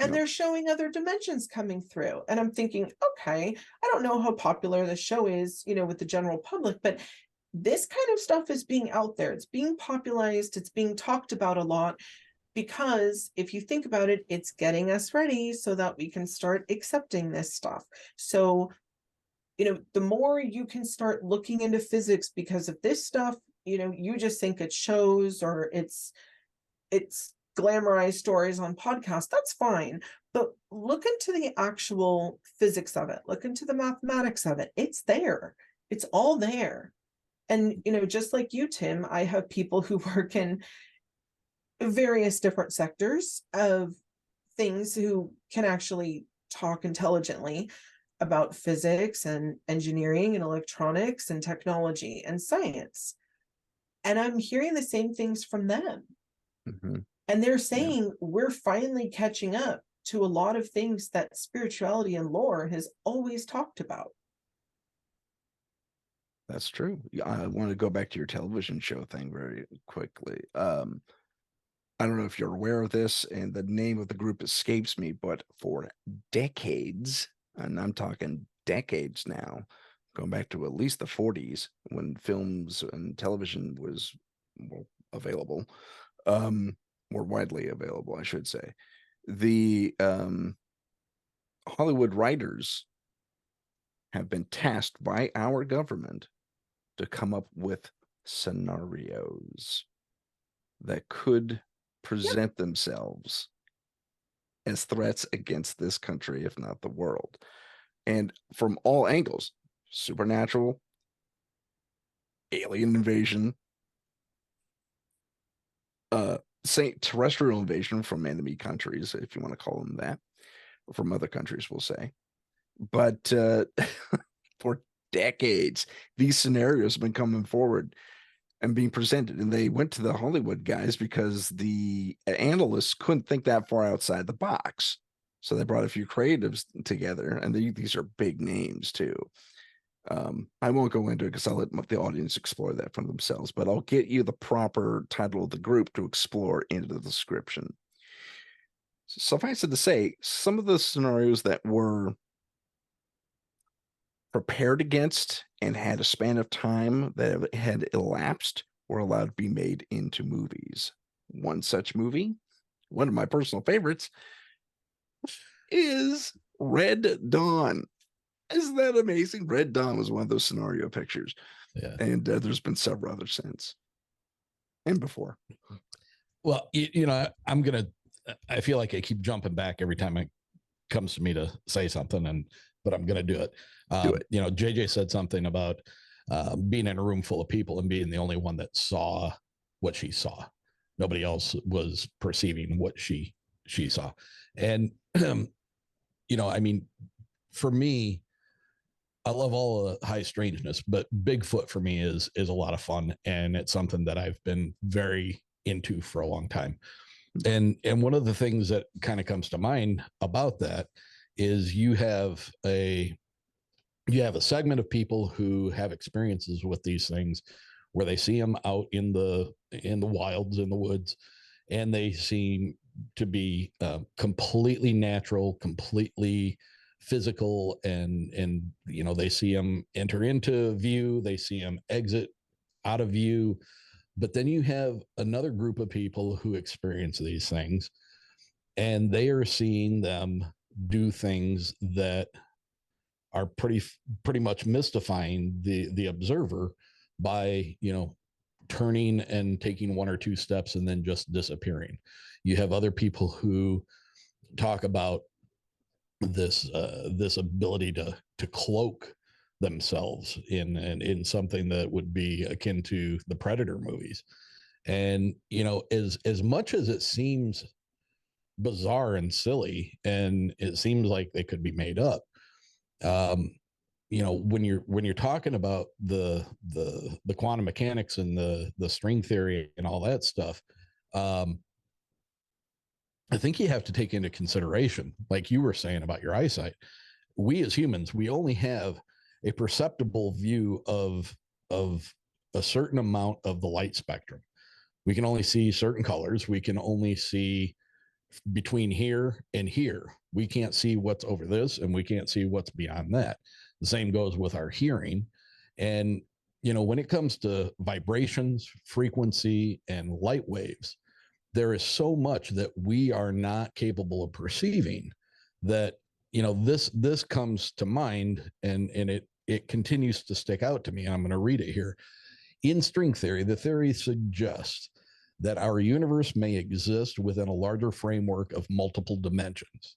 and they're showing other dimensions coming through. And I'm thinking, okay, I don't know how popular the show is, with the general public, but this kind of stuff is being out there. It's being popularized. It's being talked about a lot. Because if you think about it, it's getting us ready so that we can start accepting this stuff. So, the more you can start looking into physics, because of this stuff, you just think it shows, or it's glamorized stories on podcasts, that's fine. But look into the actual physics of it. Look into the mathematics of it. It's there. It's all there. And, just like you, Tim, I have people who work in various different sectors of things who can actually talk intelligently about physics and engineering and electronics and technology and science. And I'm hearing the same things from them. And they're saying we're finally catching up to a lot of things that spirituality and lore has always talked about. That's true. I want to go back to your television show thing very quickly. I don't know if you're aware of this, and the name of the group escapes me, but for decades, and I'm talking decades now, going back to at least the 40s when films and television was available, more widely available, I should say. The Hollywood writers have been tasked by our government to come up with scenarios that could present themselves as threats against this country, if not the world. And from all angles, supernatural, alien invasion, say terrestrial invasion from enemy countries, if you want to call them that, or from other countries, we'll say. But for decades, these scenarios have been coming forward and being presented. And they went to the Hollywood guys because the analysts couldn't think that far outside the box. So they brought a few creatives together, and these are big names too. I won't go into it because I'll let the audience explore that for themselves, but I'll get you the proper title of the group to explore into the description. Suffice it to say, some of the scenarios that were prepared against and had a span of time that had elapsed were allowed to be made into movies. One such movie, one of my personal favorites, is Red Dawn. Isn't that amazing? Red Dawn was one of those scenario pictures. Yeah. And there's been several others since and before. Well, I feel like I keep jumping back every time it comes to me to say something, but I'm going to do it. JJ said something about being in a room full of people and being the only one that saw what she saw. Nobody else was perceiving what she saw. And, for me, I love all the high strangeness, but Bigfoot for me is a lot of fun. And it's something that I've been very into for a long time. And one of the things that kind of comes to mind about that is you have a segment of people who have experiences with these things where they see them out in the wilds, in the woods, and they seem to be completely natural, completely physical, and they see them enter into view, they see them exit out of view. But then you have another group of people who experience these things, and they are seeing them do things that are pretty much mystifying the observer by turning and taking one or two steps and then just disappearing. You have other people who talk about this ability to cloak themselves in something that would be akin to the Predator movies. And as much as it seems bizarre and silly, and it seems like they could be made up, when you're talking about the quantum mechanics and the string theory and all that stuff, I think you have to take into consideration, like you were saying about your eyesight, we as humans, we only have a perceptible view of a certain amount of the light spectrum. We can only see certain colors. We can only see between here and here. We can't see what's over this, and we can't see what's beyond that. The same goes with our hearing. And, when it comes to vibrations, frequency, and light waves, there is so much that we are not capable of perceiving that, this comes to mind, and it continues to stick out to me. I'm going to read it here. In string theory, the theory suggests that our universe may exist within a larger framework of multiple dimensions.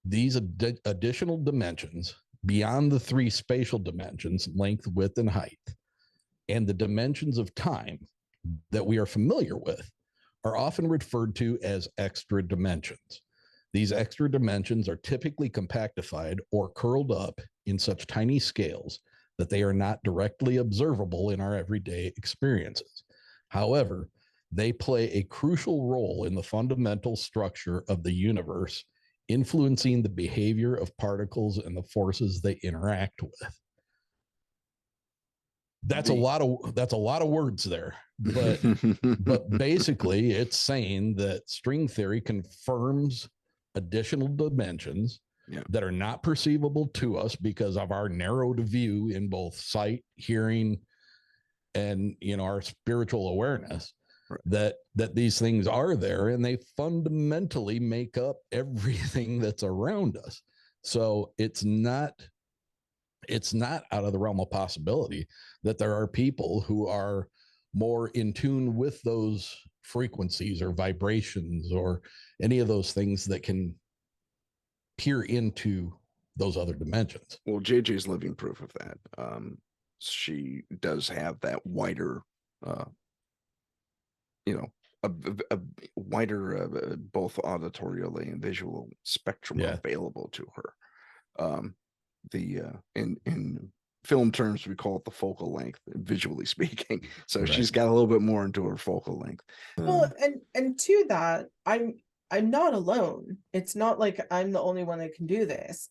These additional dimensions, beyond the three spatial dimensions, length, width, and height, and the dimensions of time that we are familiar with, are often referred to as extra dimensions. These extra dimensions are typically compactified or curled up in such tiny scales that they are not directly observable in our everyday experiences. However, they play a crucial role in the fundamental structure of the universe, influencing the behavior of particles and the forces they interact with. That's a lot of words there, but basically it's saying that string theory confirms additional dimensions that are not perceivable to us because of our narrowed view in both sight, hearing, and our spiritual awareness. Right. That these things are there, and they fundamentally make up everything that's around us. So it's not it's not out of the realm of possibility that there are people who are more in tune with those frequencies or vibrations or any of those things that can peer into those other dimensions. Well, JJ's living proof of that. She does have that wider, uh, you know, a wider both auditorially and visual spectrum available to her. In film terms, we call it the focal length, visually speaking. So she's got a little bit more into her focal length. Well, and to that, I'm not alone. It's not like I'm the only one that can do this.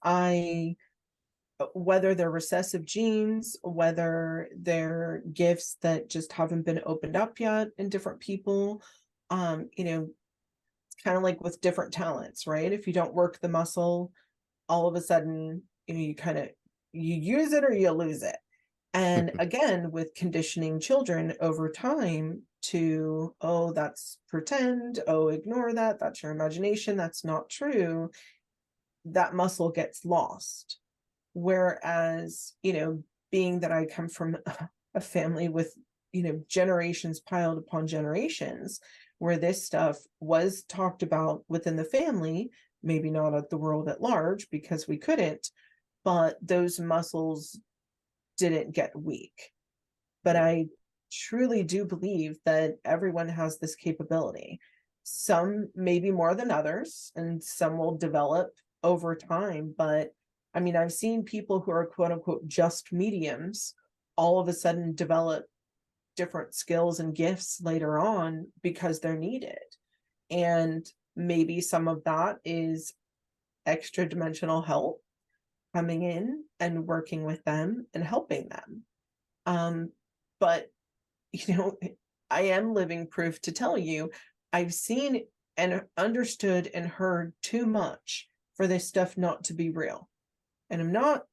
Whether they're recessive genes, whether they're gifts that just haven't been opened up yet in different people, it's kind of like with different talents, right? If you don't work the muscle, all of a sudden, you use it or you lose it. And again, with conditioning children over time to, oh, that's pretend, oh, ignore that, that's your imagination, that's not true, that muscle gets lost. Whereas, being that I come from a family with, generations piled upon generations, where this stuff was talked about within the family, maybe not at the world at large because we couldn't, but those muscles didn't get weak. But I truly do believe that everyone has this capability. Some maybe more than others, and some will develop over time. But I mean, I've seen people who are quote unquote just mediums all of a sudden develop different skills and gifts later on because they're needed. And maybe some of that is extra dimensional help coming in and working with them and helping them. But, I am living proof to tell you, I've seen and understood and heard too much for this stuff not to be real. And I'm not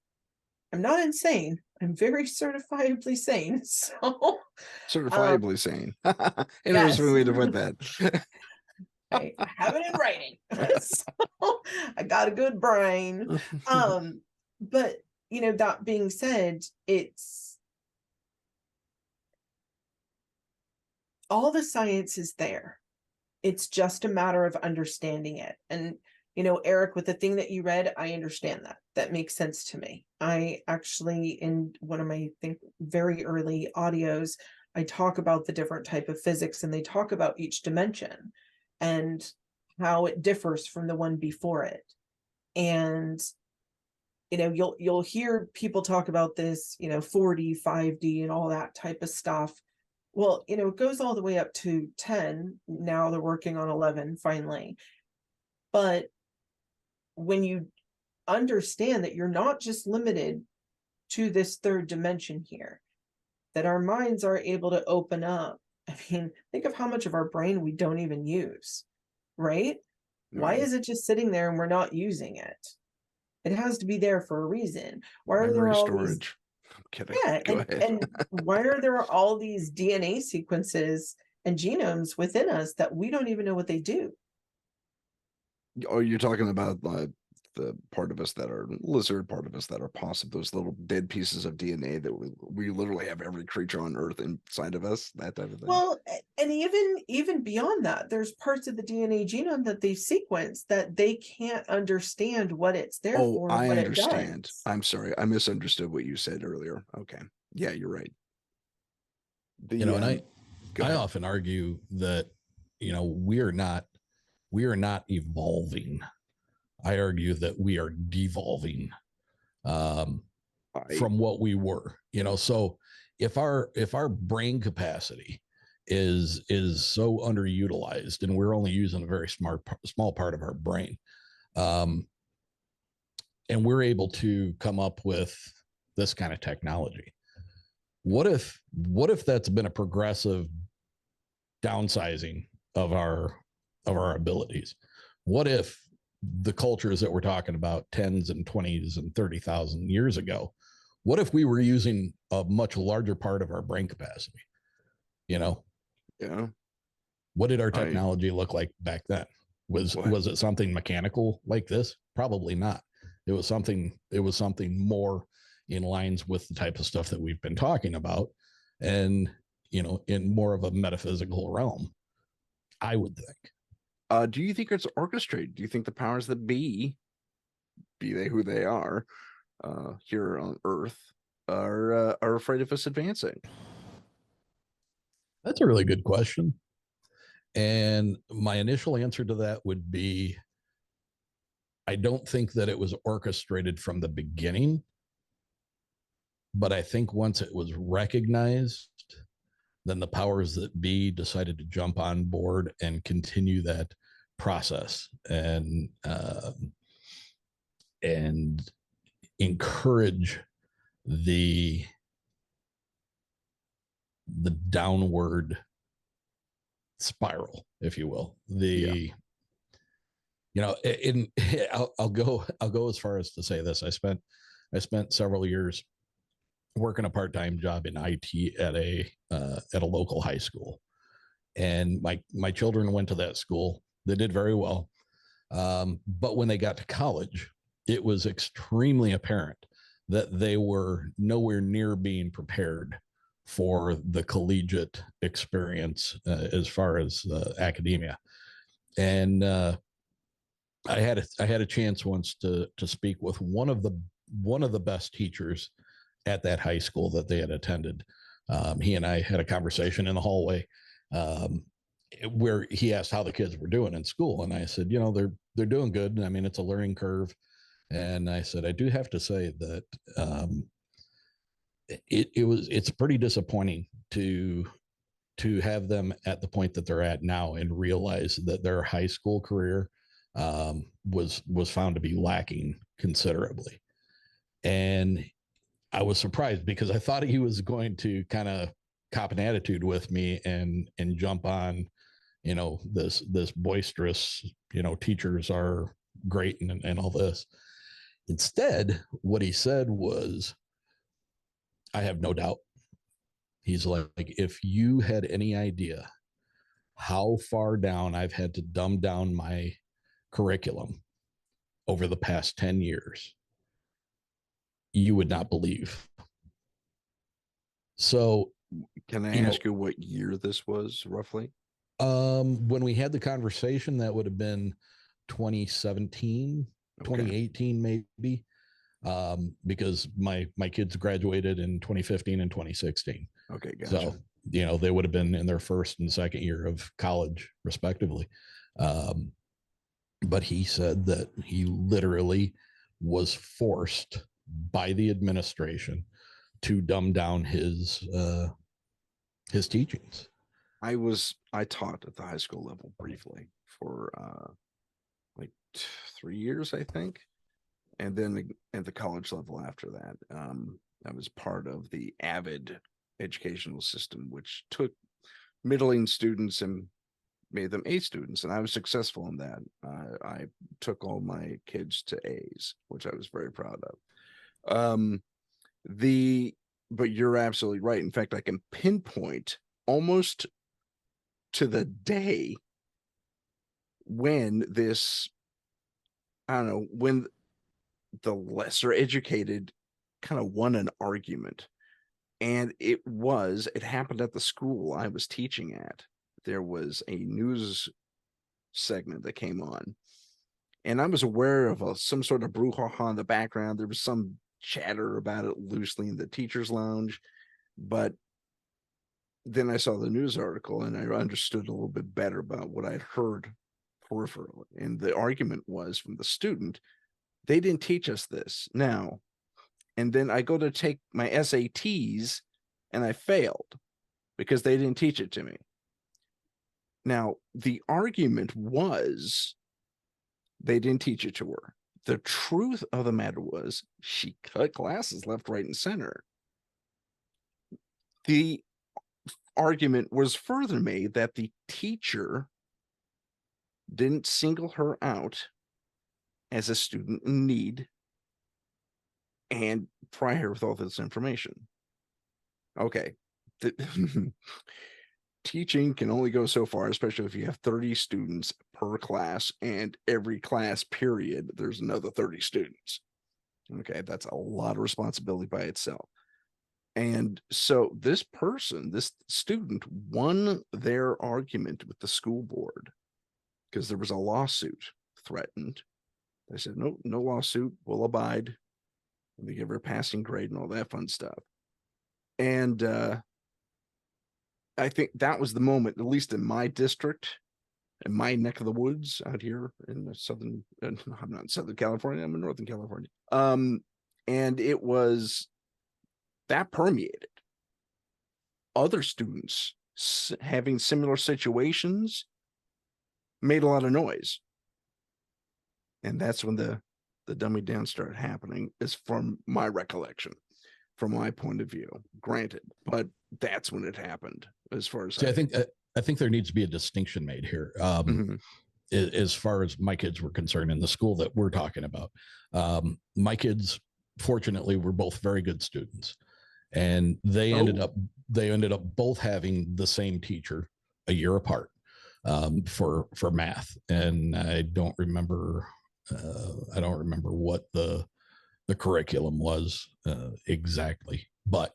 insane. I'm very certifiably sane. So certifiably sane. Interesting way to put that. I have it in writing. So I got a good brain. But that being said, it's all the science is there. It's just a matter of understanding it. And Eric, with the thing that you read, I understand that. That makes sense to me. I actually, in one of my, I think, very early audios, I talk about the different type of physics, and they talk about each dimension and how it differs from the one before it. And you'll hear people talk about this, 4D, 5D, and all that type of stuff. Well, it goes all the way up to 10. Now they're working on 11 finally. But when you understand that you're not just limited to this third dimension here, that our minds are able to open up. I mean, think of how much of our brain we don't even use, right? Why is it just sitting there and we're not using it? It has to be there for a reason. Why are there all storage? I'm kidding. Yeah, and why are there all these DNA sequences and genomes within us that we don't even know what they do? Oh, you're talking about the part of us that are lizard, part of us that are possum, those little dead pieces of DNA that we literally have every creature on Earth inside of us, that type of thing. Well, and even beyond that, there's parts of the DNA genome that they sequence that they can't understand what it's there for. I understand. I'm sorry, I misunderstood what you said earlier. Okay, yeah, you're right. And I often argue that we are not evolving. I argue that we are devolving from what we were. So if our brain capacity is so underutilized, and we're only using a very small part of our brain, and we're able to come up with this kind of technology, what if that's been a progressive downsizing of our abilities? What if the cultures that we're talking about 10s and 20s and 30,000 years ago, what if we were using a much larger part of our brain capacity? Yeah. What did our technology look like back then? Was it something mechanical like this? Probably not. It was something more in lines with the type of stuff that we've been talking about, and in more of a metaphysical realm, I would think. Do you think it's orchestrated? Do you think the powers that be they who they are, here on Earth, are afraid of us advancing? That's a really good question. And my initial answer to that would be, I don't think that it was orchestrated from the beginning, but I think once it was recognized, then the powers that be decided to jump on board and continue that process, and encourage the downward spiral, if you will. I'll go as far as to say this. I spent several years working a part-time job in IT at a local high school, and my children went to that school. They did very well, but when they got to college, it was extremely apparent that they were nowhere near being prepared for the collegiate experience, as far as academia. And I had a chance once to speak with one of the best teachers at that high school that they had attended. He and I had a conversation in the hallway, where he asked how the kids were doing in school, and I said, they're doing good. I mean, it's a learning curve. And I said, I do have to say that it's pretty disappointing to have them at the point that they're at now and realize that their high school career was found to be lacking considerably. And I was surprised, because I thought he was going to kind of cop an attitude with me and jump on, this boisterous, teachers are great and all this. Instead, what he said was, I have no doubt. He's like, if you had any idea how far down I've had to dumb down my curriculum over the past 10 years, you would not believe. So, can I ask you what year this was roughly? When we had the conversation, that would have been 2017, 2018, maybe. Because my kids graduated in 2015 and 2016. Okay, gotcha. So, they would have been in their first and second year of college, respectively. But he said that he literally was forced by the administration to dumb down his teachings. I taught at the high school level briefly for like 3 years, I think. And then at the college level after that, I was part of the AVID educational system, which took middling students and made them A students. And I was successful in that. I took all my kids to A's, which I was very proud of. But you're absolutely right. In fact, I can pinpoint almost to the day when when the lesser educated kind of won an argument. And it happened at the school I was teaching at. There was a news segment that came on, and I was aware of some sort of brouhaha in the background. There was some chatter about it loosely in the teacher's lounge, but then I saw the news article and I understood a little bit better about what I'd heard peripherally. And the argument was from the student, they didn't teach us this now. And then I go to take my SATs and I failed because they didn't teach it to me. Now, the argument was they didn't teach it to her. The truth of the matter was she cut classes left, right, and center. The argument was further made that the teacher didn't single her out as a student in need and pry her with all this information. Okay. Teaching can only go so far, especially if you have 30 students per class, and every class period, there's another 30 students. Okay, that's a lot of responsibility by itself. And so this person, this student, won their argument with the school board because there was a lawsuit threatened. They said, no, no lawsuit, we'll abide. And they give her a passing grade and all that fun stuff. And I think that was the moment, at least in my district, in my neck of the woods out here in the southern, I'm not in Southern California, I'm in Northern California. And it was that permeated other students having similar situations, made a lot of noise. And that's when the dummy down started happening, is from my recollection, from my point of view, granted, but that's when it happened. As far as I think there needs to be a distinction made here. As far as my kids were concerned in the school that we're talking about, my kids, fortunately, were both very good students, and they ended up both having the same teacher a year apart for math. And I don't remember what the curriculum was exactly, but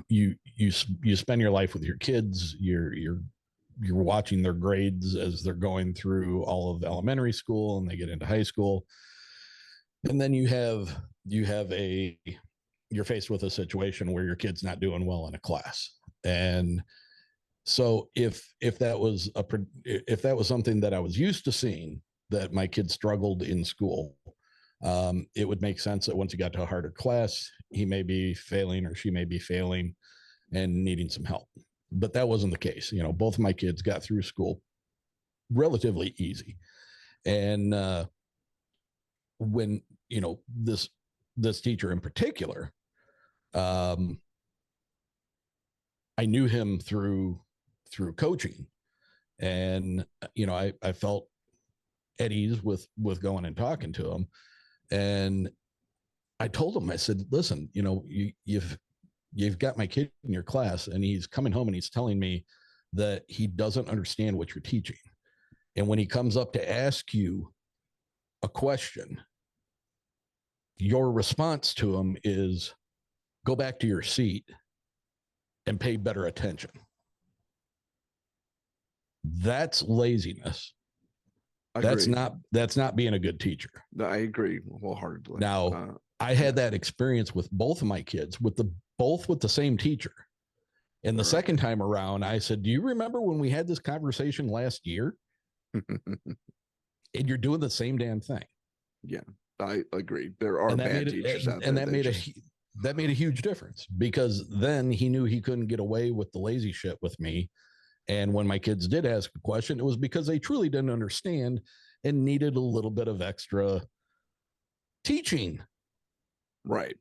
you spend your life with your kids. You're watching their grades as they're going through all of elementary school and they get into high school. And then you're faced with a situation where your kid's not doing well in a class. And so if that was something that I was used to seeing, that my kid struggled in school, it would make sense that once he got to a harder class, he may be failing or she may be failing and needing some help. But that wasn't the case. Both of my kids got through school relatively easy. And when, this teacher in particular, I knew him through coaching. And, I felt at ease with going and talking to him. And I told him, I said, listen, you've got my kid in your class and he's coming home and he's telling me that he doesn't understand what you're teaching. And when he comes up to ask you a question, your response to him is go back to your seat and pay better attention. That's laziness. That's not being a good teacher. I agree wholeheartedly. Now, I had that experience with both of my kids, both with the same teacher. And the second time around, I said, do you remember when we had this conversation last year? And you're doing the same damn thing. Yeah, I agree. There are bad teachers out there. And that made a huge difference, because then he knew he couldn't get away with the lazy shit with me. And when my kids did ask a question, it was because they truly didn't understand and needed a little bit of extra teaching. Right.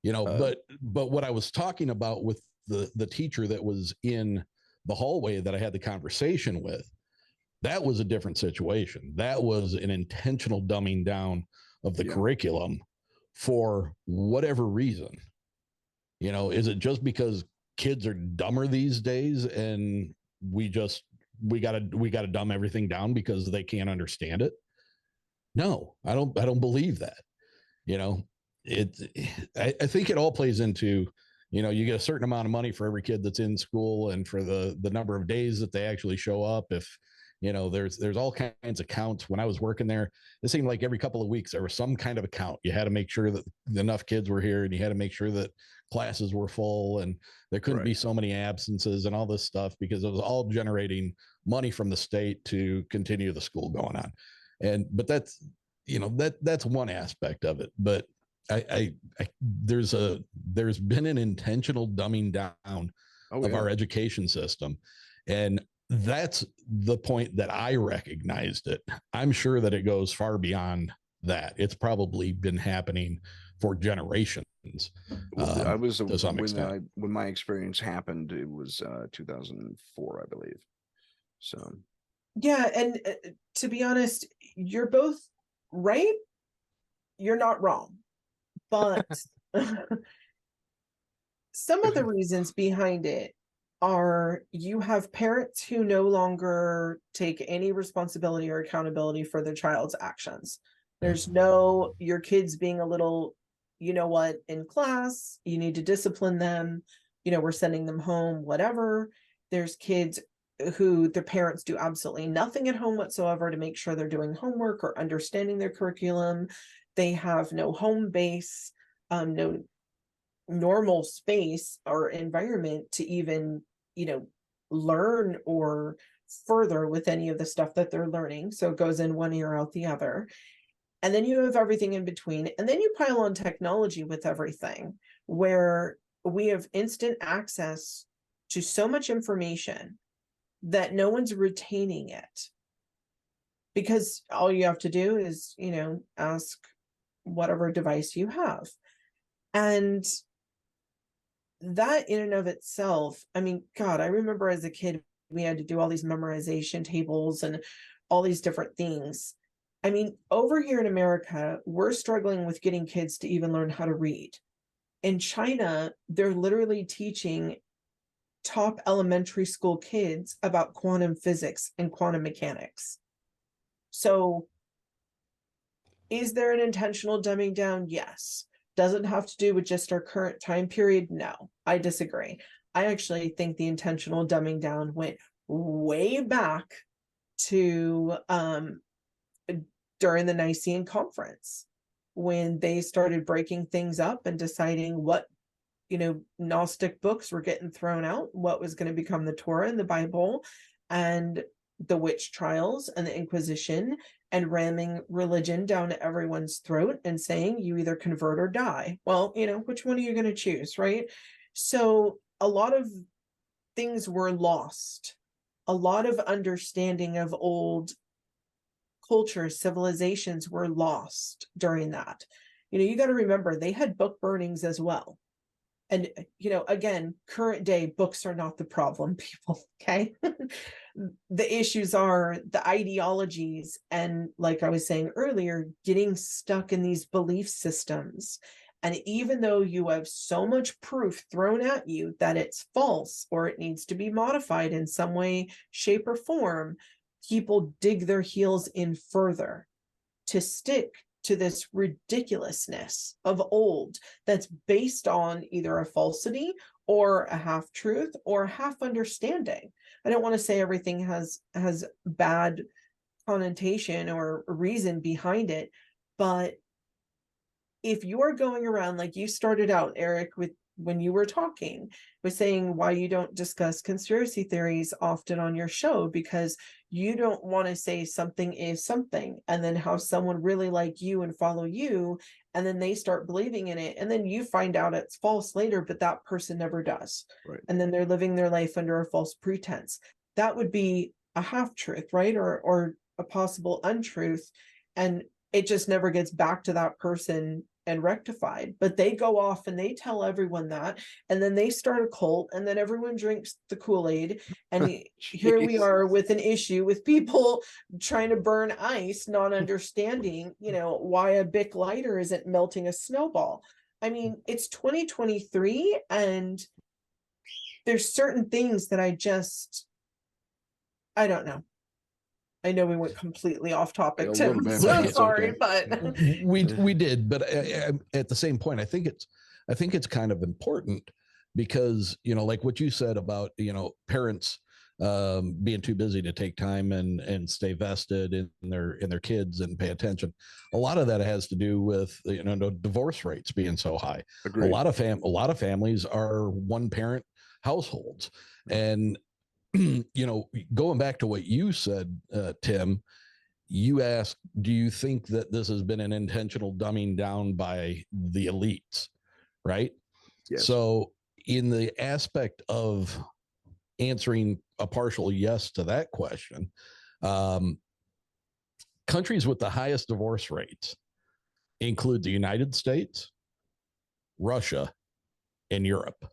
But what I was talking about with the teacher that was in the hallway that I had the conversation with, that was a different situation. That was an intentional dumbing down of the curriculum for whatever reason. Is it just because kids are dumber these days and we gotta dumb everything down because they can't understand it? No, I don't believe that. I think it all plays into, you get a certain amount of money for every kid that's in school and for the number of days that they actually show up. If, there's all kinds of counts. When I was working there, it seemed like every couple of weeks there was some kind of a count. You had to make sure that enough kids were here, and you had to make sure that classes were full, and there couldn't be so many absences and all this stuff, because it was all generating money from the state to continue the school going on. But that's one aspect of it. But there's been an intentional dumbing down of our education system. And that's the point that I recognized it. I'm sure that it goes far beyond that. It's probably been happening for generations. I was to some extent. When my experience happened, it was 2004, I believe. So yeah, and to be honest, you're both right. You're not wrong, but some of the reasons behind it are you have parents who no longer take any responsibility or accountability for their child's actions. There's no, your kids being a little, you know what, in class, you need to discipline them. You know, we're sending them home, whatever. There's kids who their parents do absolutely nothing at home whatsoever to make sure they're doing homework or understanding their curriculum. They have no home base, no normal space or environment to even, you know, learn or further with any of the stuff that they're learning. So it goes in one ear out the other. And then you have everything in between. And then you pile on technology with everything, where we have instant access to so much information that no one's retaining it. Because all you have to do is, you know, ask whatever device you have. And that in and of itself, I mean, God, I remember as a kid, we had to do all these memorization tables and all these different things. I mean, over here in America, we're struggling with getting kids to even learn how to read. In China, they're literally teaching top elementary school kids about quantum physics and quantum mechanics. So is there an intentional dumbing down? Yes. Does it have to do with just our current time period? No, I disagree. I actually think the intentional dumbing down went way back to during the Nicene Conference, when they started breaking things up and deciding what, you know, Gnostic books were getting thrown out, what was going to become the Torah and the Bible, and the witch trials and the Inquisition, and ramming religion down everyone's throat and saying you either convert or die. Well, you know, which one are you going to choose, right? So a lot of things were lost. A lot of understanding of old cultures, civilizations were lost during that. You know, you got to remember they had book burnings as well. And, you know, again, current day books are not the problem, people. Okay. The issues are the ideologies. And like I was saying earlier, getting stuck in these belief systems. And even though you have so much proof thrown at you that it's false or it needs to be modified in some way, shape, or form, people dig their heels in further to stick to this ridiculousness of old that's based on either a falsity or a half truth or half understanding. I don't want to say everything has bad connotation or reason behind it, but if you're going around like you started out, Eric, with when you were talking, was saying why you don't discuss conspiracy theories often on your show, because you don't want to say something is something and then have someone really like you and follow you, and then they start believing in it, and then you find out it's false later, but that person never does. Right. And then they're living their life under a false pretense. That would be a half truth, right? Or a possible untruth. And it just never gets back to that person and rectified. But they go off and they tell everyone that, and then they start a cult, and then everyone drinks the Kool-Aid, and here we are with an issue with people trying to burn ice, not understanding, you know, why a Bic lighter isn't melting a snowball. I mean, it's 2023, and there's certain things that I don't know. I know we went completely off topic, Tim. I'm so sorry, but we did. But at the same point, I think it's kind of important because, you know, like what you said about, you know, parents being too busy to take time and stay vested in their kids and pay attention. A lot of that has to do with, you know, divorce rates being so high. Agreed. A lot of families are one parent households, and you know, going back to what you said, Tim, you asked, do you think that this has been an intentional dumbing down by the elites? Right. Yes. So in the aspect of answering a partial yes to that question, countries with the highest divorce rates include the United States, Russia, and Europe.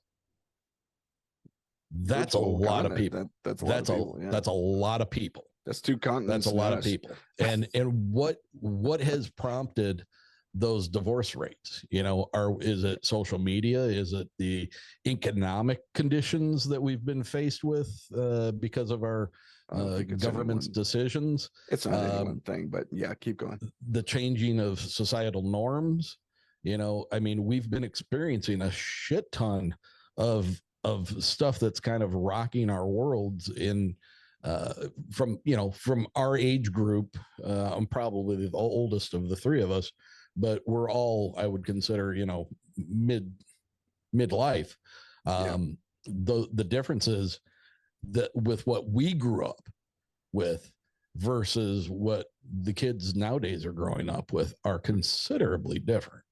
That's a lot of people. That's a lot of people. Yeah. That's a lot of people. That's two continents. That's a lot of people. And what has prompted those divorce rates? Is it social media? Is it the economic conditions that we've been faced with because of our I don't think it's government's anyone. decisions? It's not any one thing, but yeah, keep going. The changing of societal norms. We've been experiencing a shit ton of stuff that's kind of rocking our worlds in from our age group. I'm probably the oldest of the three of us, but we're all, I would consider, midlife. The difference is that with what we grew up with versus what the kids nowadays are growing up with are considerably different.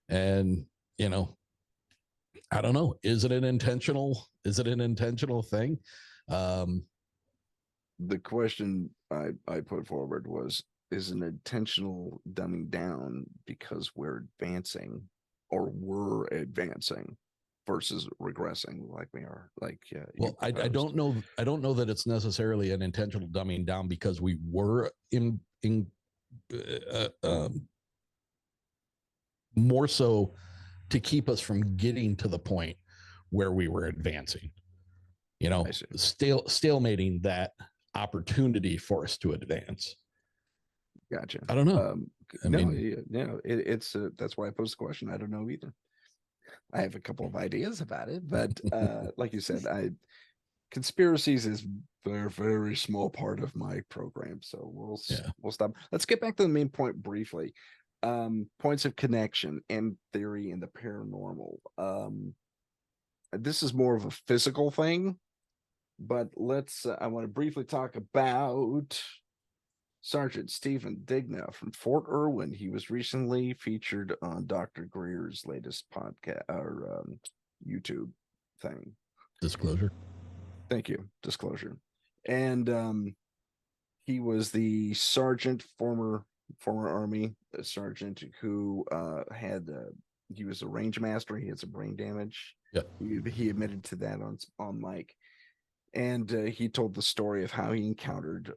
And, I don't know. Is it an intentional thing? The question I put forward was, is an intentional dumbing down because we're advancing or we're advancing versus regressing like we are? Well, I don't know. I don't know that it's necessarily an intentional dumbing down because we were more so to keep us from getting to the point where we were advancing, stalemating that opportunity for us to advance. Gotcha. I don't know. It's that's why I posed the question. I don't know either. I have a couple of ideas about it, but like you said, conspiracies is very, very small part of my program. So we'll stop. Let's get back to the main point briefly. Points of connection and theory in the paranormal. This is more of a physical thing, but I want to briefly talk about Sergeant Stephen Digna from Fort Irwin. He was recently featured on Dr. Greer's latest podcast or YouTube thing. Disclosure. Thank you. Disclosure. And he was the sergeant, former Army sergeant who he was a range master. He had some brain damage. Yeah. He admitted to that on mic. And he told the story of how he encountered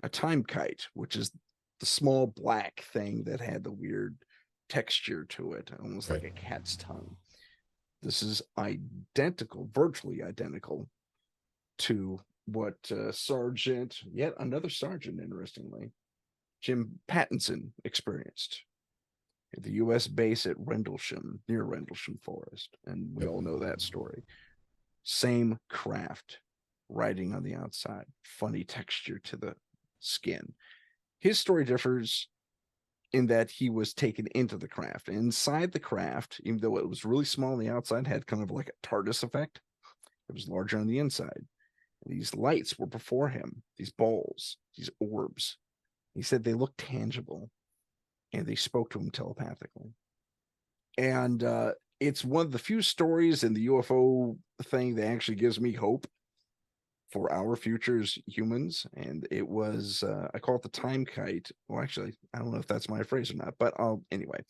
a time kite, which is the small black thing that had the weird texture to it, almost like a cat's tongue. This is virtually identical to what yet another sergeant, interestingly, Jim Pattinson experienced at the U.S. base at near Rendlesham Forest. And we all know that story. Same craft, writing on the outside, funny texture to the skin. His story differs in that he was taken into the craft. Inside the craft, even though it was really small on the outside, had kind of like a TARDIS effect. It was larger on the inside. And these lights were before him, these balls, these orbs. He said they looked tangible and they spoke to him telepathically. And it's one of the few stories in the UFO thing that actually gives me hope for our future as humans. And it was, I call it the time kite. Well, actually, I don't know if that's my phrase or not, but anyway,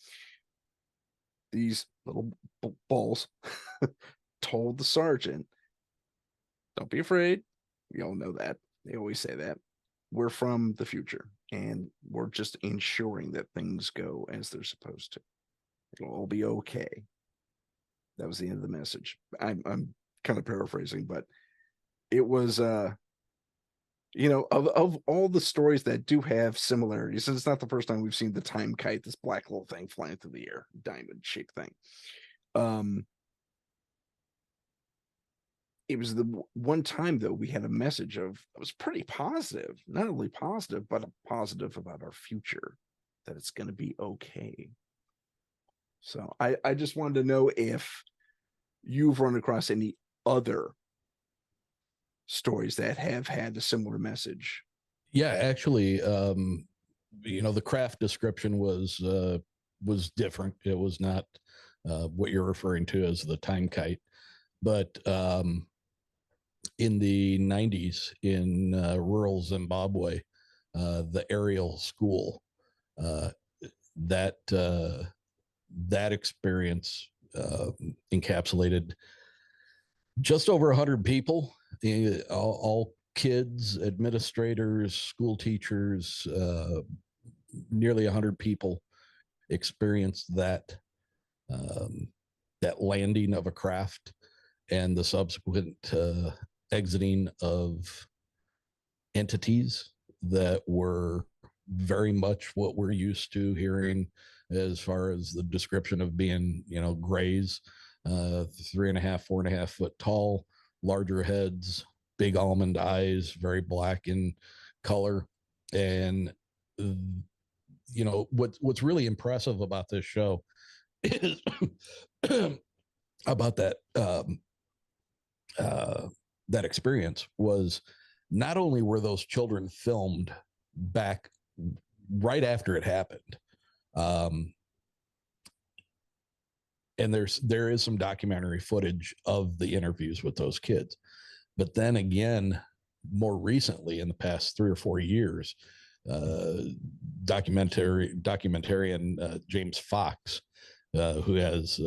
these little balls told the sergeant, don't be afraid. We all know that. They always say that. We're from the future and we're just ensuring that things go as they're supposed to. It'll all be okay. That was the end of the message. I'm kind of paraphrasing, but it was of all the stories that do have similarities, and it's not the first time we've seen the time kite, this black little thing flying through the air, diamond shaped thing. It was the one time though we had a message that was pretty positive, not only positive, but a positive about our future, that it's going to be okay. So I just wanted to know if you've run across any other stories that have had a similar message. Yeah, actually, the craft description was different. It was not what you're referring to as the time kite, but in the 90s in rural Zimbabwe, the aerial school, that experience encapsulated just over 100 people, all kids, administrators, school teachers, nearly 100 people experienced that that landing of a craft and the subsequent exiting of entities that were very much what we're used to hearing as far as the description of being, grays, 3.5, 4.5 foot tall, larger heads, big almond eyes, very black in color. And, what's really impressive about this show is about that experience was not only were those children filmed back right after it happened, and there is some documentary footage of the interviews with those kids, but then again, more recently in the past 3 or 4 years, documentarian James Fox, who has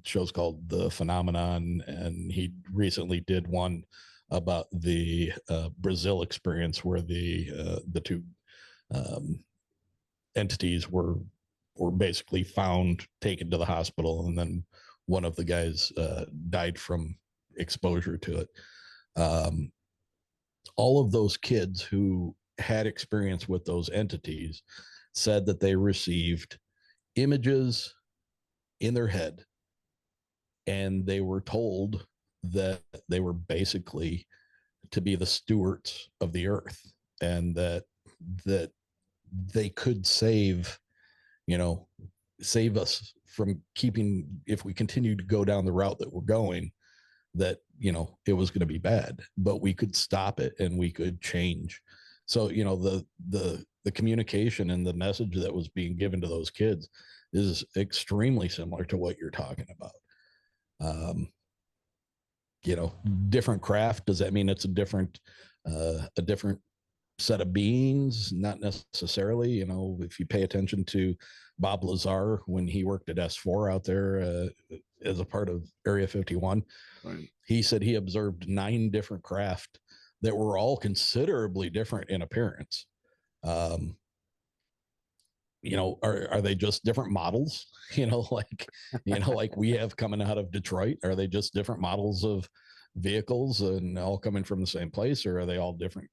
shows called The Phenomenon, and he recently did one about the Brazil experience where the two entities were basically found, taken to the hospital, and then one of the guys died from exposure to it. All of those kids who had experience with those entities said that they received images in their head, and they were told that they were basically to be the stewards of the earth, and that they could save us from keeping, if we continue to go down the route that we're going, that it was going to be bad, but we could stop it and we could change. So the communication and the message that was being given to those kids is extremely similar to what you're talking about. Different craft, does that mean it's a different set of beings? Not necessarily. If you pay attention to Bob Lazar when he worked at S4 out there as a part of Area 51, right, he said he observed 9 different craft that were all considerably different in appearance. Are they just different models? Like we have coming out of Detroit. Are they just different models of vehicles and all coming from the same place, or are they all different?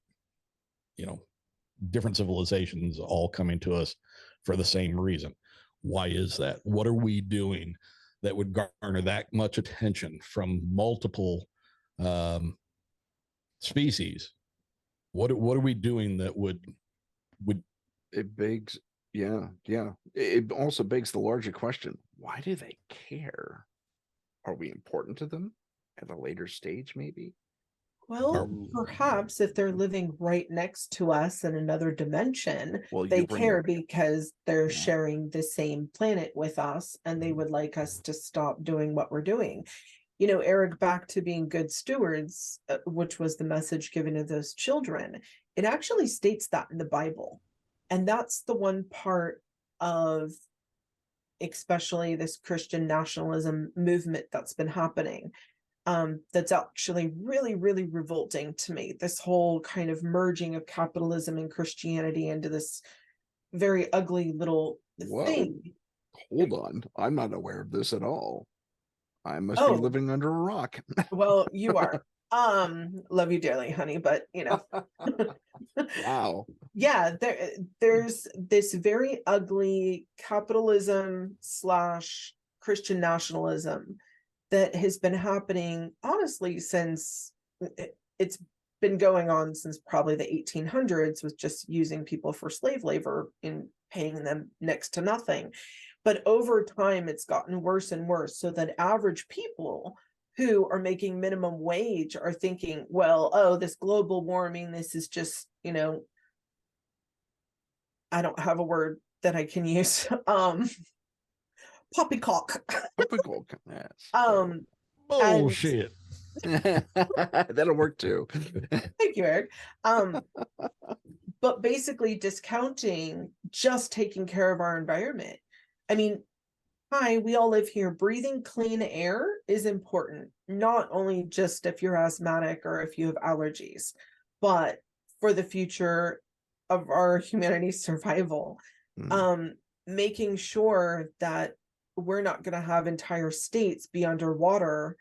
Different civilizations all coming to us for the same reason. Why is that? What are we doing that would garner that much attention from multiple species? What are we doing that would it begs, yeah. It also begs the larger question: why do they care? Are we important to them at a later stage, maybe? Well, perhaps if they're living right next to us in another dimension, Well, they you bring care up, because they're yeah, sharing the same planet with us, and they would like us to stop doing what we're doing. Eric, back to being good stewards, which was the message given to those children, it actually states that in the Bible. And that's the one part of especially this Christian nationalism movement that's been happening. That's actually really, really revolting to me. This whole kind of merging of capitalism and Christianity into this very ugly little thing. Hold on. I'm not aware of this at all. I must be Oh, living under a rock. well, you are. Love you dearly, honey, but Wow. Yeah, there's this very ugly capitalism / Christian nationalism that has been happening, honestly, since it's been going on since probably the 1800s, with just using people for slave labor and paying them next to nothing. But over time, it's gotten worse and worse, so that average people who are making minimum wage are thinking, well, oh, this global warming, this is just, I don't have a word that I can use. Poppycock. Poppycock. Yes. And bullshit. That'll work too. thank you, Eric. But basically discounting just taking care of our environment. I mean, hi, we all live here. Breathing clean air is important, not only just if you're asthmatic or if you have allergies, but for the future of our humanity's survival. making sure that we're not going to have entire states be underwater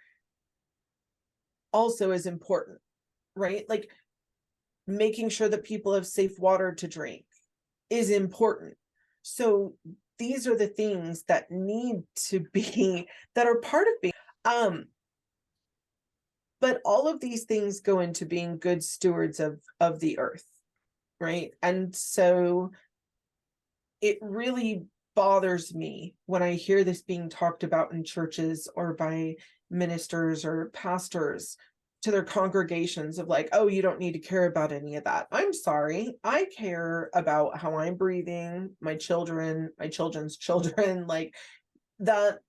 also is important, right? Like making sure that people have safe water to drink is important. So these are the things that need to be, that are part of being, but all of these things go into being good stewards of the earth, right? And so it really bothers me when I hear this being talked about in churches or by ministers or pastors to their congregations of like, oh, you don't need to care about any of that. I'm sorry. I care about how I'm breathing, my children, my children's children, like that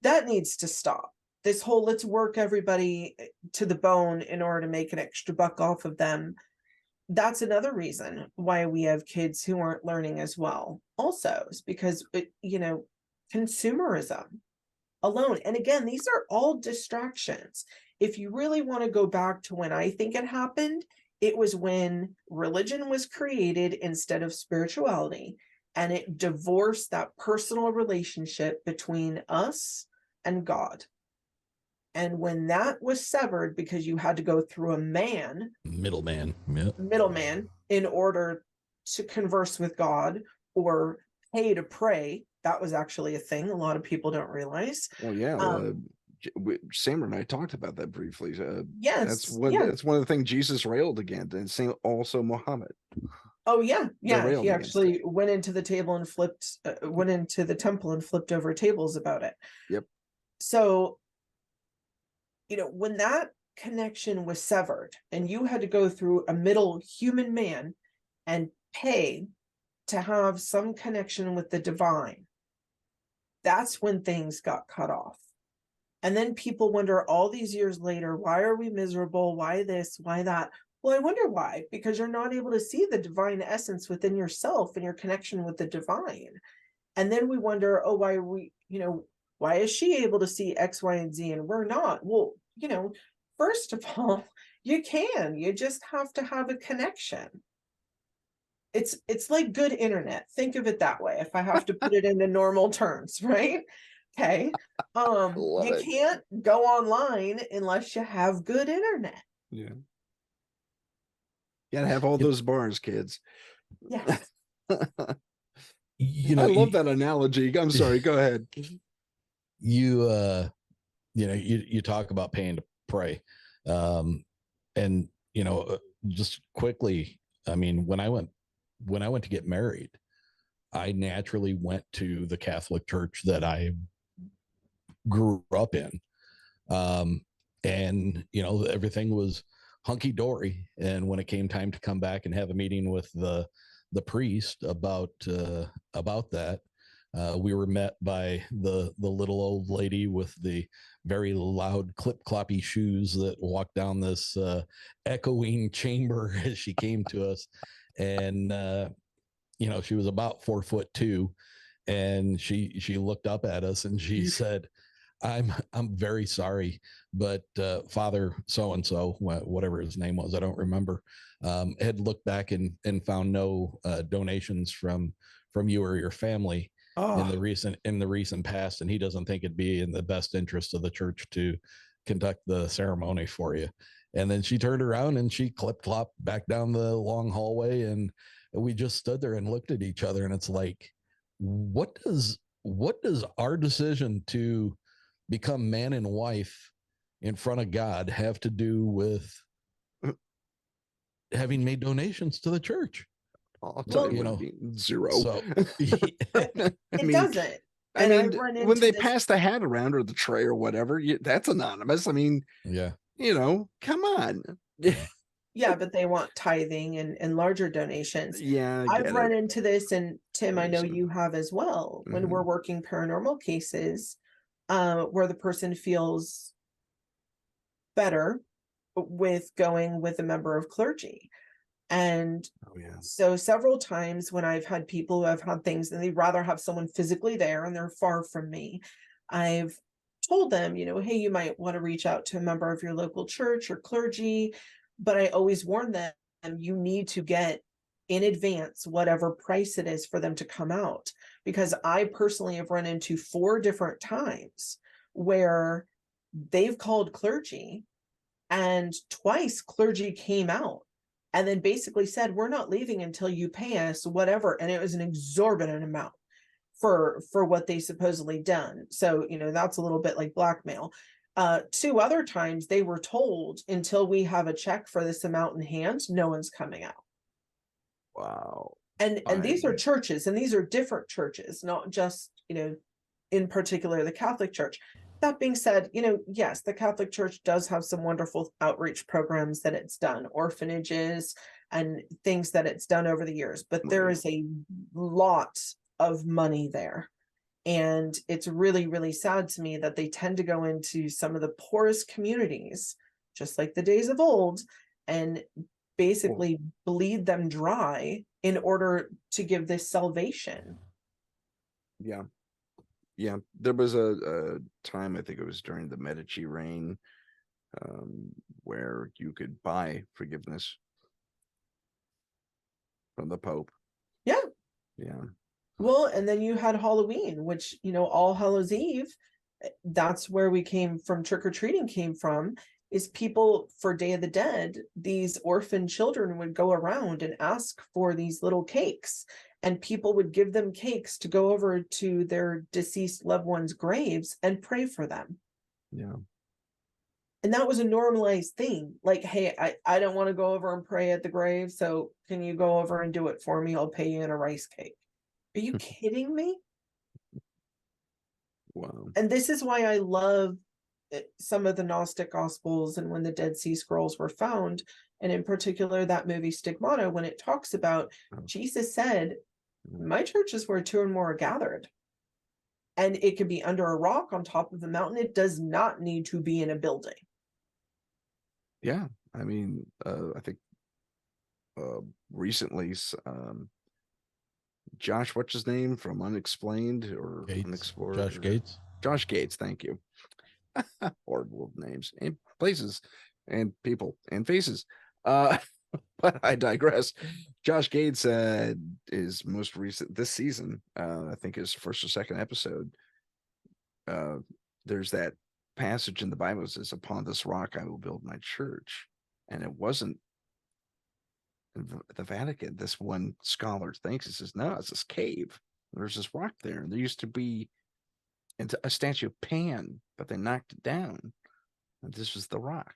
needs to stop. This whole let's work everybody to the bone in order to make an extra buck off of them. That's another reason why we have kids who aren't learning as well also, is because consumerism alone. And again, these are all distractions. If you really want to go back to when I think it happened, it was when religion was created instead of spirituality, and it divorced that personal relationship between us and God. And when that was severed, because you had to go through a middleman in order to converse with God or pay to pray, that was actually a thing. A lot of people don't realize. Well, yeah. Sam and I talked about that briefly. Yes. That's one of the things Jesus railed against, and same also Muhammad. Oh yeah. He actually went into the table and went into the temple and flipped over tables about it. Yep. So, when that connection was severed and you had to go through a middle human man and pay to have some connection with the divine, that's when things got cut off. And then people wonder all these years later, why are we miserable? Why this? Why that? Well, I wonder why, because you're not able to see the divine essence within yourself and your connection with the divine. And then we wonder, oh, why is she able to see X, Y, and Z and we're not? Well, first of all, you just have to have a connection. It's like good internet. Think of it that way. If I have to put it into normal terms, right? Okay. You can't go online unless you have good internet. Yeah. You gotta have all those bars, kids. Yeah. I love that analogy. I'm sorry, go ahead. You talk about paying to pray. And just quickly, I mean, when I went to get married, I naturally went to the Catholic church that I grew up in. And everything was hunky-dory. And when it came time to come back and have a meeting with the priest about that, we were met by the little old lady with the very loud clip-cloppy shoes that walked down this echoing chamber as she came to us. And she was about 4'2", and she looked up at us and she said, I'm very sorry, but Father so-and-so, whatever his name was, I don't remember, had looked back and found no donations from you or your family in the recent past, and he doesn't think it'd be in the best interest of the church to conduct the ceremony for you. And then she turned around and she clip-clopped back down the long hallway, and we just stood there and looked at each other, and it's like, what does our decision to become man and wife in front of God have to do with having made donations to the church? I'll tell zero. So, it doesn't. I mean, when they pass the hat around or the tray or whatever, that's anonymous. I mean, yeah, come on. Yeah, but they want tithing and larger donations. Yeah, I've run into this, and Tim, I know you have as well, when Mm-hmm. we're working paranormal cases, where the person feels better with going with a member of clergy. And so several times when I've had people who have had things and they'd rather have someone physically there and they're far from me, I've told them, hey, you might want to reach out to a member of your local church or clergy, but I always warn them, you need to get in advance whatever price it is for them to come out. Because I personally have run into 4 different times where they've called clergy, and twice clergy came out and then basically said, we're not leaving until you pay us whatever. And it was an exorbitant amount for what they supposedly done. So, you know, that's a little bit like blackmail. 2 other times they were told, until we have a check for this amount in hand, no one's coming out. Wow. And these are churches, and these are different churches, not just, you know, in particular the Catholic Church. That being said, you know, yes, the Catholic Church does have some wonderful outreach programs that it's done, orphanages and things that it's done over the years, but there is a lot of money there. And it's really, really sad to me that they tend to go into some of the poorest communities, just like the days of old, and basically bleed them dry in order to give this salvation. Yeah. Yeah. There was a time, I think it was during the Medici reign, where you could buy forgiveness from the Pope. Yeah. Yeah. Well, and then you had Halloween, which, you know, All Hallows Eve, that's where we came from, trick-or-treating came from, is people for Day of the Dead, these orphan children would go around and ask for these little cakes, and people would give them cakes to go over to their deceased loved ones' graves and pray for them. Yeah. And that was a normalized thing. Like, hey, I don't want to go over and pray at the grave, so can you go over and do it for me? I'll pay you in a rice cake. Are you kidding me? Wow. And this is why I love some of the Gnostic Gospels and when the Dead Sea Scrolls were found, and in particular that movie Stigmata, when it talks about Jesus said, my church is where 2 or more are gathered. And it could be under a rock on top of the mountain. It does not need to be in a building. Yeah. I mean, I think recently, Josh, what's his name from Unexplained or Gates. Unexplored? Josh Gates. Josh Gates, thank you. Horrible names and places and people and faces. But I digress. Josh Gates is most recent this season, I think his first or second episode. There's that passage in the Bible that says, upon this rock I will build my church. And it wasn't the Vatican. This one scholar thinks, it says, no, it's this cave. There's this rock there, and there used to be a statue of Pan, but they knocked it down. And this was the rock.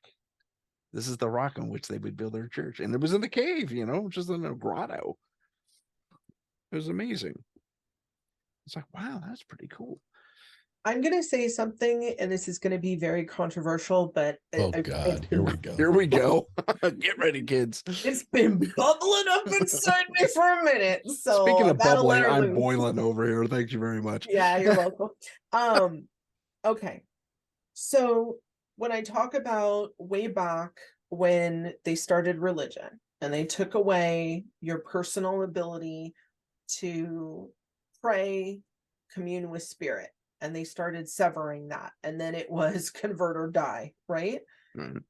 This is the rock on which they would build their church. And it was in the cave, you know, just in a grotto. It was amazing. It's like, wow, that's pretty cool. I'm going to say something, and this is going to be very controversial, but oh God, here we go. Here we go. Get ready, kids. It's been bubbling up inside me for a minute. So speaking of bubbling, I'm loose. boiling over here. Thank you very much. Yeah, you're welcome. Okay. So when I talk about way back when they started religion and they took away your personal ability to pray, commune with spirit, and they started severing that, and then it was convert or die, right? Mm-hmm.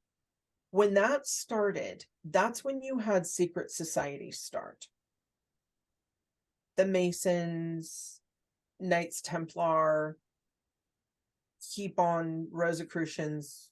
When that started, that's when you had secret societies start. The Masons, Knights Templar, keep on Rosicrucians.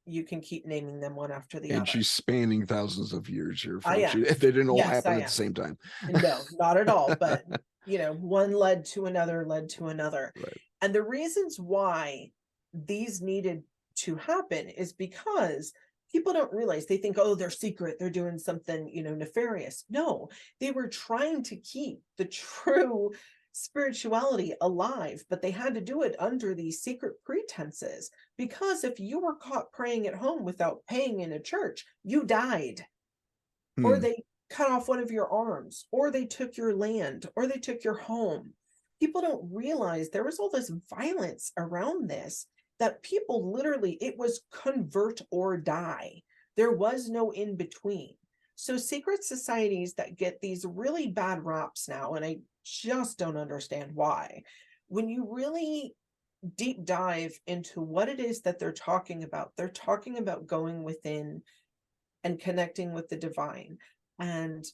You can keep naming them one after the other. And she's spanning thousands of years here. I am. They didn't all Yes, happen I at am. the same time. No, not at all. But, you know, one led to another, led to another. Right. And the reasons why these needed to happen is because people don't realize, they think, oh, they're secret, they're doing something, you know, nefarious. No, they were trying to keep the true spirituality alive, but they had to do it under these secret pretenses, because if you were caught praying at home without paying in a church, you died. Or they cut off one of your arms, or they took your land, or they took your home. People don't realize there was all this violence around this, that people literally, it was convert or die. There was no in between. So secret societies that get these really bad raps now, and I just don't understand why. When you really deep dive into what it is that they're talking about going within and connecting with the divine. And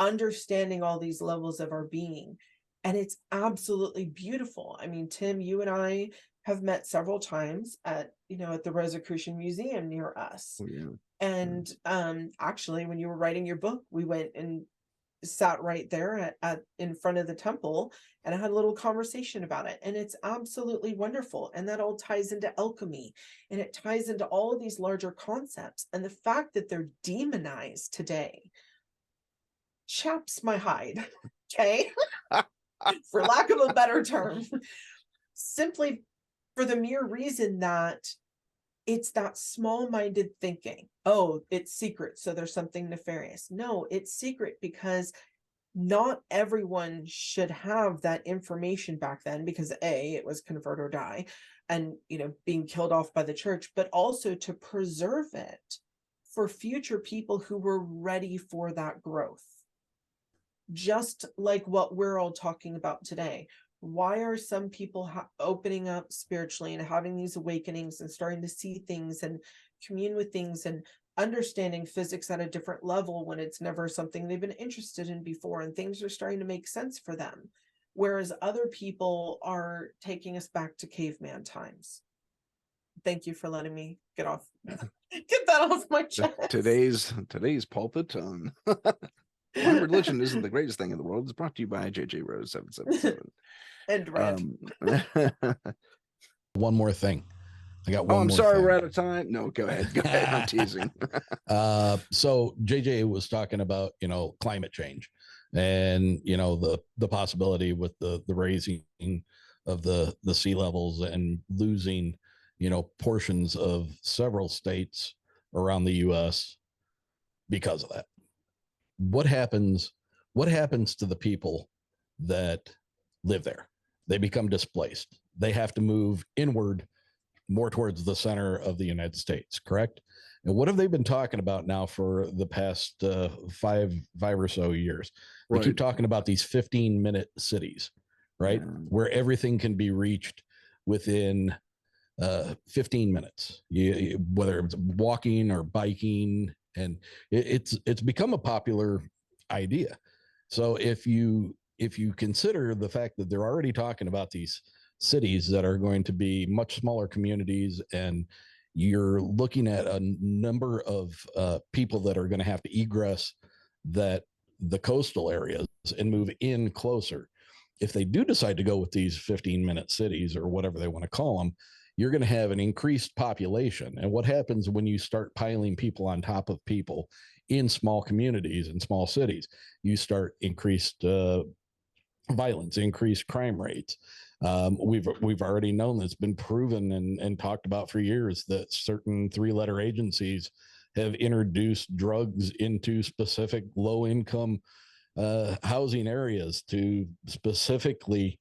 understanding all these levels of our being. And it's absolutely beautiful. I mean, Tim, you and I have met several times at, at the Rosicrucian Museum near us. Oh, yeah. And actually, when you were writing your book, we went and sat right there at in front of the temple, and I had a little conversation about it. And it's absolutely wonderful. And that all ties into alchemy, and it ties into all of these larger concepts. And the fact that they're demonized today chaps my hide, okay? For lack of a better term, simply for the mere reason that it's that small-minded thinking. Oh, it's secret, so there's something nefarious. No, it's secret because not everyone should have that information back then, because A, it was convert or die, and being killed off by the church, but also to preserve it for future people who were ready for that growth. Just like what we're all talking about today. Why are some people opening up spiritually and having these awakenings and starting to see things and commune with things and understanding physics at a different level when it's never something they've been interested in before, and things are starting to make sense for them, whereas other people are taking us back to caveman times? Thank you for letting me get that off my chest. Today's pulpit tongue. My religion isn't the greatest thing in the world. It's brought to you by JJROSE777. And red. One more thing. I got one. I'm more sorry, thing. we're out of time. No, go ahead. Go ahead. I'm teasing. So JJ was talking about, climate change and, the possibility with the raising of the sea levels and losing, portions of several states around the US because of that. What happens to the people that live there? They become displaced. They have to move inward, more towards the center of the United States, correct? And what have they been talking about now for the past five or so years? They keep talking about these 15-minute cities, right? Yeah. Where everything can be reached within 15 minutes, whether it's walking or biking. And it's become a popular idea. So if you consider the fact that they're already talking about these cities that are going to be much smaller communities, and you're looking at a number of people that are going to have to egress the coastal areas and move in closer. If they do decide to go with these 15-minute cities or whatever they want to call them, you're going to have an increased population. And what happens when you start piling people on top of people in small communities and small cities? You start increased violence, increased crime rates. We've already known that's been proven and talked about for years that certain 3-letter agencies have introduced drugs into specific low-income housing areas to specifically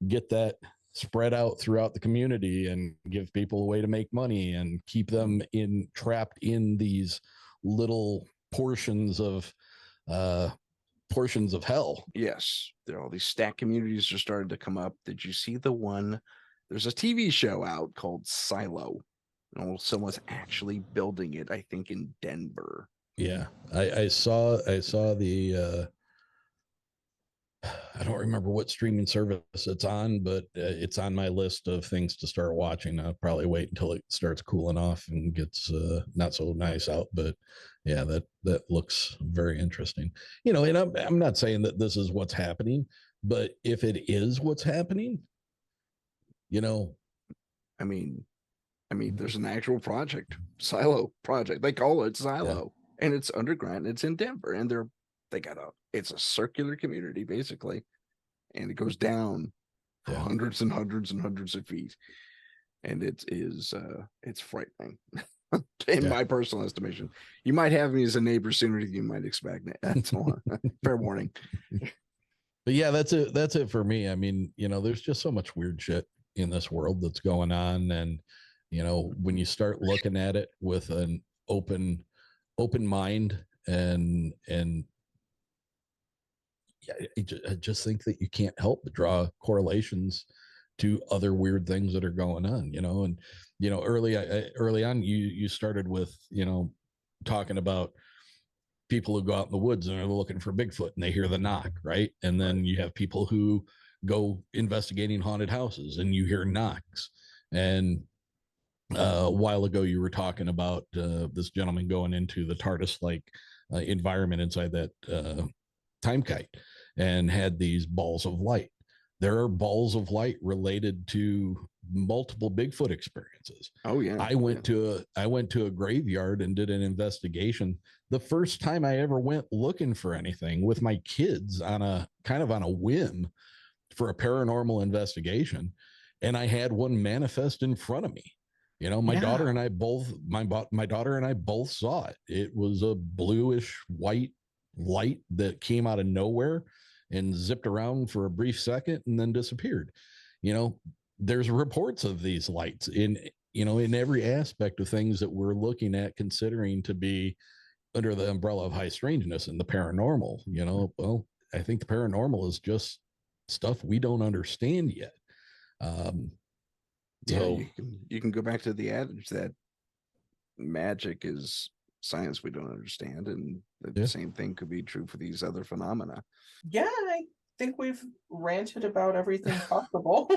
get that spread out throughout the community and give people a way to make money and keep them trapped in these little portions of hell. Yes, there are all these stack communities are starting to come up. Did you see the one? There's a TV show out called Silo. Someone's actually building it, I think, in Denver. Yeah, I saw the I don't remember what streaming service it's on, but it's on my list of things to start watching. I'll probably wait until it starts cooling off and gets not so nice out. But yeah, that looks very interesting. And I'm not saying that this is what's happening, but if it is what's happening, I mean, there's an actual project, Silo project. They call it Silo, and it's underground. It's in Denver, and it's a circular community basically, and it goes down for hundreds and hundreds and hundreds of feet, and it's frightening. In my personal estimation. You might have me as a neighbor sooner than you might expect. That's all. Fair warning. But yeah, that's it for me. I mean, there's just so much weird shit in this world that's going on, and when you start looking at it with an open mind, and I just think that you can't help but draw correlations to other weird things that are going on, and early on you started with talking about people who go out in the woods and are looking for Bigfoot and they hear the knock, right? And then you have people who go investigating haunted houses and you hear knocks. And a while ago, you were talking about this gentleman going into the TARDIS-like environment inside that time kite and had these balls of light. There are balls of light related to multiple Bigfoot experiences. Oh yeah. I went to a graveyard and did an investigation. The first time I ever went looking for anything with my kids on a kind of on a whim for a paranormal investigation, and I had one manifest in front of me. You know, my daughter and I both saw it. It was a bluish white light that came out of nowhere and zipped around for a brief second and then disappeared. You know, there's reports of these lights in every aspect of things that we're looking at, considering to be under the umbrella of high strangeness and the paranormal. You know, well, I think the paranormal is just stuff we don't understand yet. So you can go back to the adage that magic is science we don't understand, and the same thing could be true for these other phenomena. Yeah, I think we've ranted about everything possible.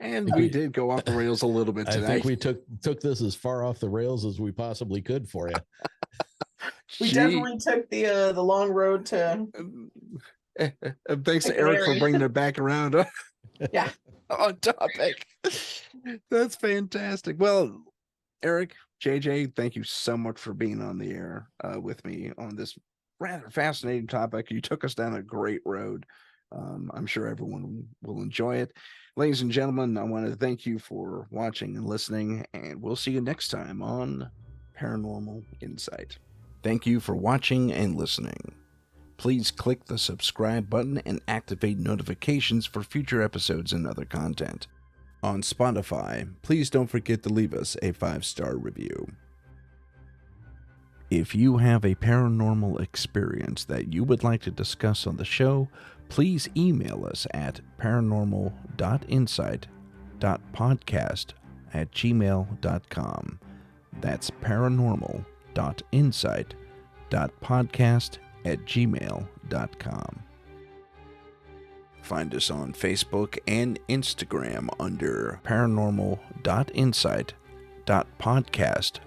And we did go off the rails a little bit tonight. I think we took this as far off the rails as we possibly could for you. We definitely took the long road to. Thanks to Eric for bringing it back around. Yeah. On topic. That's fantastic. Well, Eric, JJ, thank you so much for being on the air with me on this rather fascinating topic. You took us down a great road. I'm sure everyone will enjoy it. Ladies and gentlemen, I want to thank you for watching and listening, and we'll see you next time on Paranormal Insight. Thank you for watching and listening. Please click the subscribe button and activate notifications for future episodes and other content. On Spotify, please don't forget to leave us a 5-star review. If you have a paranormal experience that you would like to discuss on the show, please email us at paranormal.insight.podcast@gmail.com. That's paranormal.insight.podcast@gmail.com. Find us on Facebook and Instagram under paranormal.insight.podcast